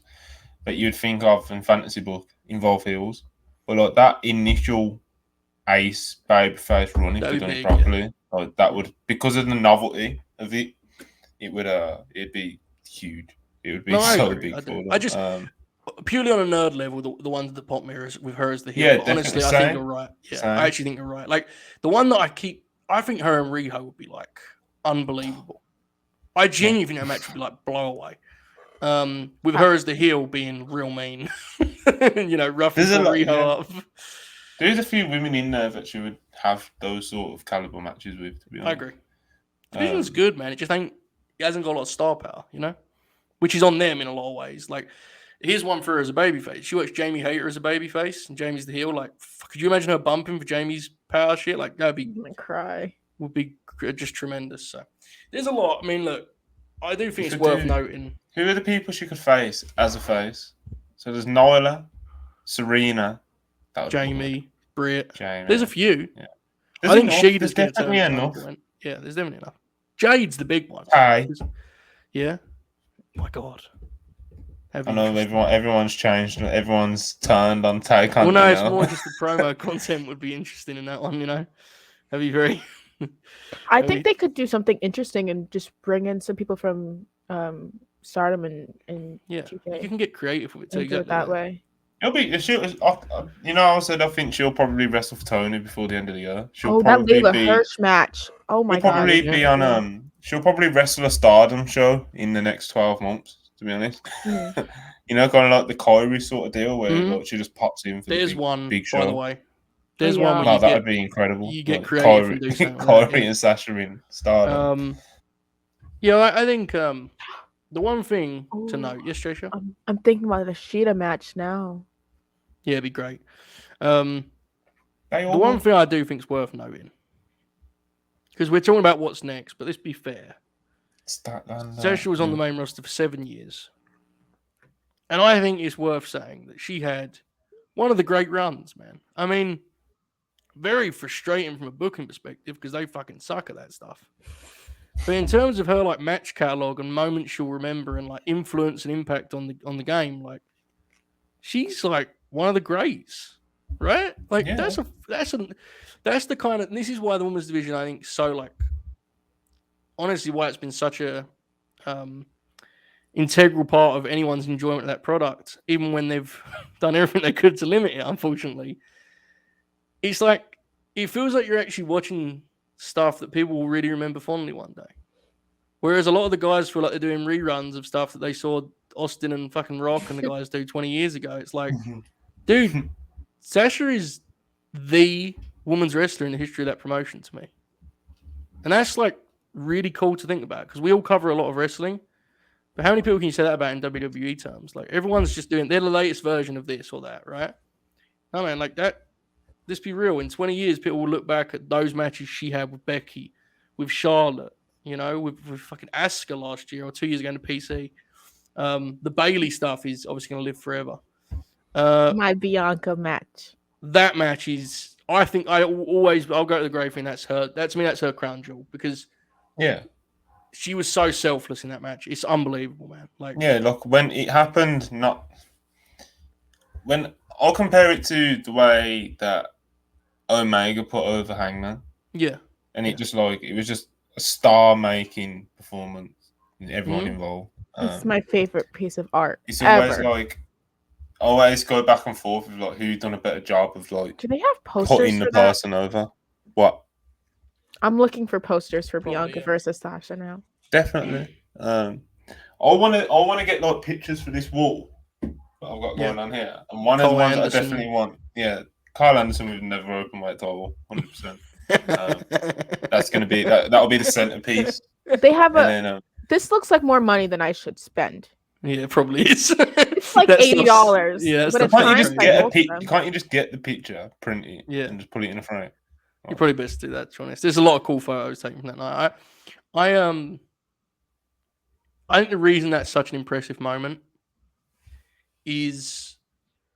that you'd think of in fantasy book involve heels, but like that initial ace babyface run, if That'd they're be done big, it properly, like that would, because of the novelty of it, it'd be huge. It would be No, I so agree. big for them. I just purely on a nerd level, the ones that pop me are with her as the heel. Yeah, But honestly, definitely. I think Same. you're right. Yeah, Same. I actually think you're right. Like the one that I think her and Riho would be like unbelievable. I genuinely think that match would be like blow away. With her as the heel being real mean, roughing Riho up. There's a few women in there that she would have those sort of caliber matches with. To be honest, I agree. Division's good, man. It hasn't got a lot of star power, which is on them in a lot of ways. Like, here's one for her as a babyface. She works Jamie Hayter as a babyface, and Jamie's the heel. Like, could you imagine her bumping for Jamie's power shit? Like, I'm gonna cry. Would be just tremendous. So, there's a lot. I mean, look, I do think it's worth noting. Who are the people she could face as a face? So there's Nyla, Serena, Jamie, Britt. Jamie. There's a few. Yeah. I think Sheeta's definitely enough. Yeah, there's definitely enough. Jade's the big one. Hey. Yeah. My God. I know everyone's changed. Everyone's turned on Tay. Well, no, it's more just the promo content would be interesting in that one. That'd be very. I think they could do something interesting and just bring in some people from Stardom and yeah, 2K. you can get creative with it too. Exactly that way. It'll be. I said I think she'll probably wrestle for Tony before the end of the year. That Layla Hirsch match. Oh my God. Probably be on. She'll probably wrestle a Stardom show in the next 12 months. To be honest, kind of like the Kyrie sort of deal where like, she just pops in for the big show. By the way. There's one where that would be incredible. You get creative and do something. Kyrie and Sasha in Stardom. I think the one thing to note, yes, Jaychele? I'm thinking about the Sheeta match now. Yeah, it'd be great. The one thing I do think is worth noting, because we're talking about what's next, but let's be fair. Sasha was on the main roster for 7 years. And I think it's worth saying that she had one of the great runs, man. I mean, very frustrating from a booking perspective because they fucking suck at that stuff. But in terms of her like match catalog and moments she'll remember and like influence and impact on the game, like she's like one of the greats, right? Like that's the kind of, and this is why the women's division I think is so like honestly why it's been such a integral part of anyone's enjoyment of that product, even when they've done everything they could to limit it. Unfortunately, it's like it feels like you're actually watching stuff that people will really remember fondly one day. Whereas a lot of the guys feel like they're doing reruns of stuff that they saw Austin and fucking Rock and the guys do 20 years ago. It's like, dude, Sasha is the women's wrestler in the history of that promotion to me. And that's like really cool to think about because we all cover a lot of wrestling. But how many people can you say that about in WWE terms? Like everyone's just doing, they're the latest version of this or that, right? No, man, like that. Let's be real. In 20 years, people will look back at those matches she had with Becky, with Charlotte, with fucking Asuka last year or 2 years ago in the PC. The Bayley stuff is obviously going to live forever. My Bianca match. That match is, I think, I'll go to the grave thing. That's her crown jewel because she was so selfless in that match. It's unbelievable, man. Look, when it happened, when I'll compare it to the way that Omega put over Hangman. Yeah. And it was just a star-making performance. Everyone involved. It's my favorite piece of art. It's always always go back and forth with like who's done a better job of like. Do they have posters putting the person over? What? I'm looking for posters for Bianca versus Sasha now. Definitely. I want to get like pictures for this wall that I've got going on here, and one of the ones I definitely want. Yeah, Kyle Anderson with never open weight title, 100%. That's going to be that'll be the centerpiece. They have this looks like more money than I should spend. Yeah, it probably is. It's like $80. Yeah, but can't you just get the picture, print it, and just put it in a frame? You probably best do that, to be honest. There's a lot of cool photos taken from that night. I think the reason that's such an impressive moment is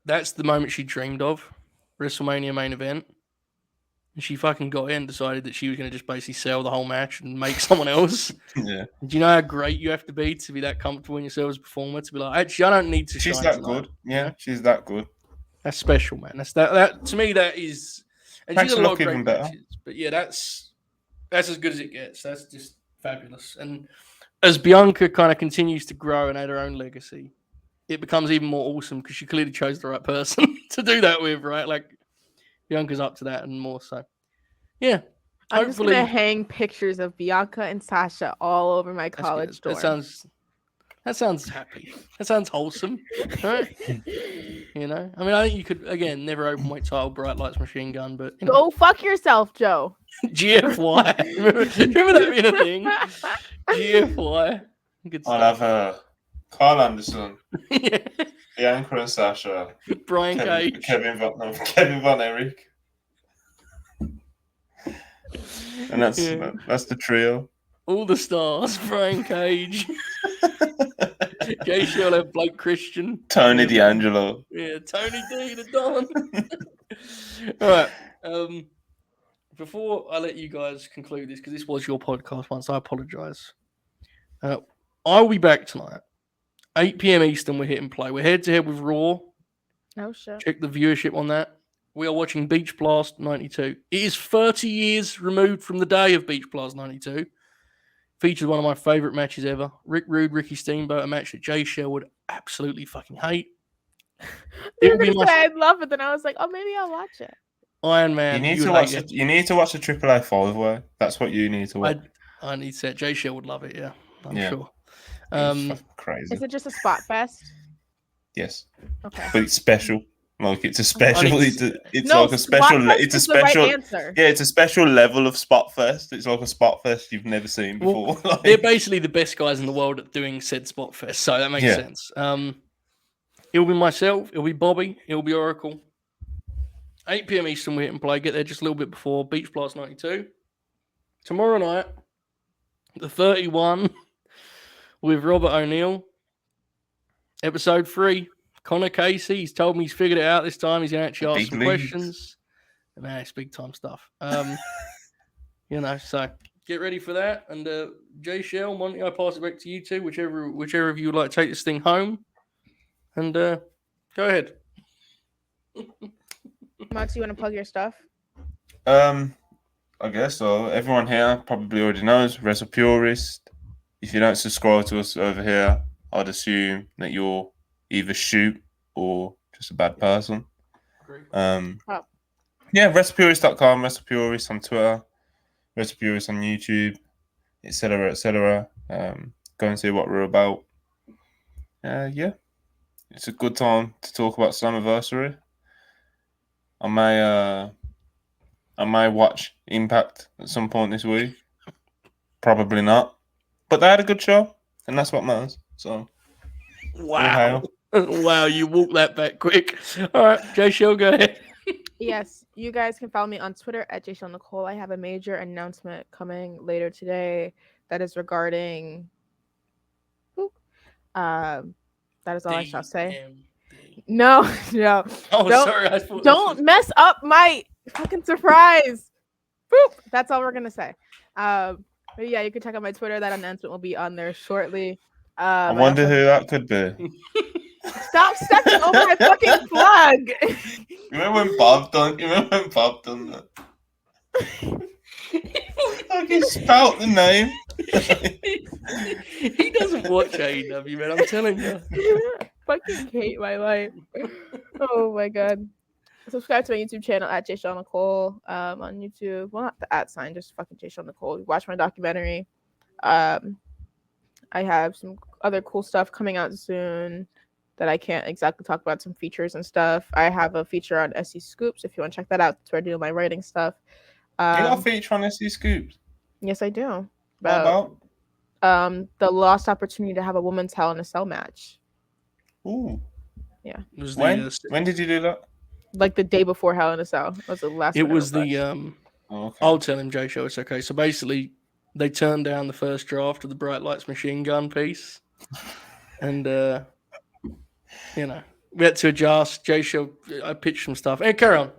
that's the moment she dreamed of, WrestleMania main event. And she fucking got in and decided that she was going to just basically sell the whole match and make someone else. Yeah. Do you know how great you have to be that comfortable in yourself as a performer to be like, actually, I don't need to She's shine that tonight. good. Yeah, she's that good. That's special, man. That to me, that is. And Makes she's her a lot look of great even better. matches. But yeah, that's as good as it gets. That's just fabulous. And as Bianca kind of continues to grow and add her own legacy, it becomes even more awesome because she clearly chose the right person to do that with, right? Like Bianca's up to that and more so. Yeah. I'm just gonna hang pictures of Bianca and Sasha all over my college dorm. That sounds happy. That sounds wholesome, right? You know, I mean, I think you could again never open weight title, bright lights, machine gun, but you know. Go fuck yourself, Joe. GFY. remember that being a thing? GFY. Good I'll stuff. have Carl Anderson, Yeah. Bianca and Sasha, Brian Cage, Kevin Von Erich, and that's the trio. All the stars. Brian Cage. Jaychele and Blake Christian. Tony D'Angelo. Yeah, Tony D, the Don. All right. Before I let you guys conclude this, because this was your podcast once, I apologise. I'll be back tonight. 8 p.m. Eastern, we're hitting play. We're head-to-head with Raw. Oh, shit. Check the viewership on that. We are watching Beach Blast 92. It is 30 years removed from the day of Beach Blast 92. Featured one of my favourite matches ever. Rick Rude, Ricky Steamboat, a match that Jaychele would absolutely fucking hate. You were going to say I'd love it, then I was like, oh, maybe I'll watch it. Iron Man. You need to watch the AAA 5-way. That's what you need to watch. I need to say Jaychele would love it, yeah. I'm sure. Crazy. Is it just a spot fest? Yes. Okay. But it's special. Like it's a special. It's no, like a special. It's a special. Right answer. Yeah, it's a special level of spot fest. It's like a spot fest you've never seen before. Well, they're basically the best guys in the world at doing said spot fest, so that makes sense. It'll be myself. It'll be Bobby. It'll be Oracle. 8 p.m. Eastern, we hit and play. Get there just a little bit before Beach Blast 92. Tomorrow night, the 31 with Robert O'Neill. Episode 3. Connor Casey. He's told me he's figured it out this time. He's going to actually ask some questions. Man, it's big time stuff. You know, so get ready for that. And Jaychele, Monty, I pass it back to you two, whichever of you would like to take this thing home. And go ahead. Max, you want to plug your stuff? I guess so. Everyone here probably already knows WrestlePurist. If you don't subscribe to us over here, I'd assume that you're either shoot or just a bad person. Yeah, WrestlePurist.com, WrestlePurist on Twitter, WrestlePurist on YouTube, etc., etc. Go and see what we're about. Yeah, it's a good time to talk about Slammiversary. I may watch Impact at some point this week. Probably not, but they had a good show, and that's what matters. So, wow, wow, you walked that back quick. All right, Jaychele, go ahead. Yes, you guys can follow me on Twitter at Jaychele Nicole. I have a major announcement coming later today that is regarding. That is all I shall say. No. Oh, sorry. Don't mess up my fucking surprise. Boop. That's all we're gonna say. But yeah, you can check out my Twitter. That announcement will be on there shortly. I wonder who that could be. Stop stepping over my fucking plug. You remember when Bob done that? Like he spelt the name. He doesn't watch AEW, man. I'm telling you. Fucking hate my life. Oh my god. Subscribe to my YouTube channel at Jaychele Nicole on YouTube. Well, not the @ just fucking Jaychele Nicole. Watch my documentary. I have some other cool stuff coming out soon that I can't exactly talk about, some features and stuff. I have a feature on SC Scoops if you want to check that out. That's where I do my writing stuff. You got a feature on SC Scoops? Yes, I do. What about? The lost opportunity to have a women's Hell in a Cell match. Ooh. Yeah. When did you do that? Like the day before Hell in a Cell. That was the last. It was the Okay. I'll tell him, Jaychele, it's okay. So basically, they turned down the first draft of the Bright Lights machine gun piece. And, we had to adjust. Jaychele, I pitched some stuff. Hey, carry on.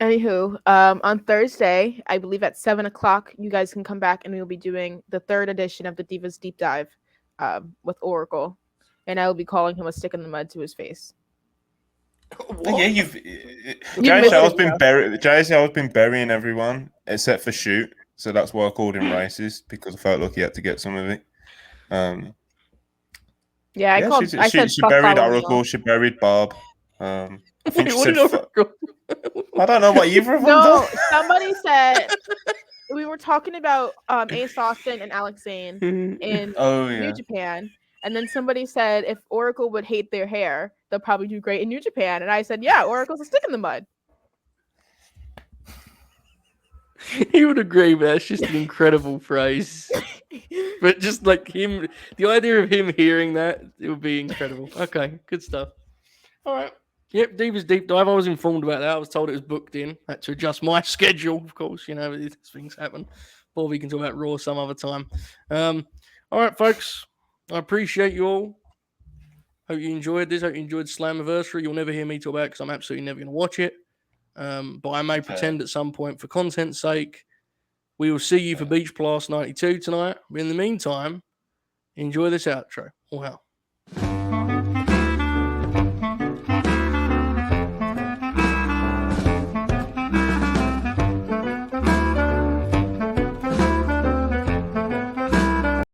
Anywho, on Thursday, I believe at 7:00, you guys can come back and we'll be doing the 3rd edition of the Divas Deep Dive with Oracle. And I will be calling him a stick in the mud to his face. What? Yeah, Jaychele's been burying everyone except for Shoot, so that's why I called him racist, because I felt like he had to get some of it. I said she buried Oracle, she buried Bob. I think she said Oracle? I don't know what either of them No, somebody said we were talking about Ace Austin and Alex Zane in New Japan. And then somebody said if Oracle would hate their hair, they'll probably do great in New Japan. And I said, yeah, Oracle's a stick in the mud. He would agree, but that's just an incredible phrase. But just like him, the idea of him hearing that, it would be incredible. Okay, good stuff. All right. Yep, Divas Deep Dive. I was informed about that. I was told it was booked in. I had to adjust my schedule, of course. These things happen. Bobby can talk about Raw some other time. All right, folks. I appreciate you all. Hope you enjoyed this. Hope you enjoyed Slammiversary. You'll never hear me talk about it because I'm absolutely never going to watch it. But I may pretend at some point for content's sake. We will see you for Beach Blast 92 tonight. But in the meantime, enjoy this outro. Wow.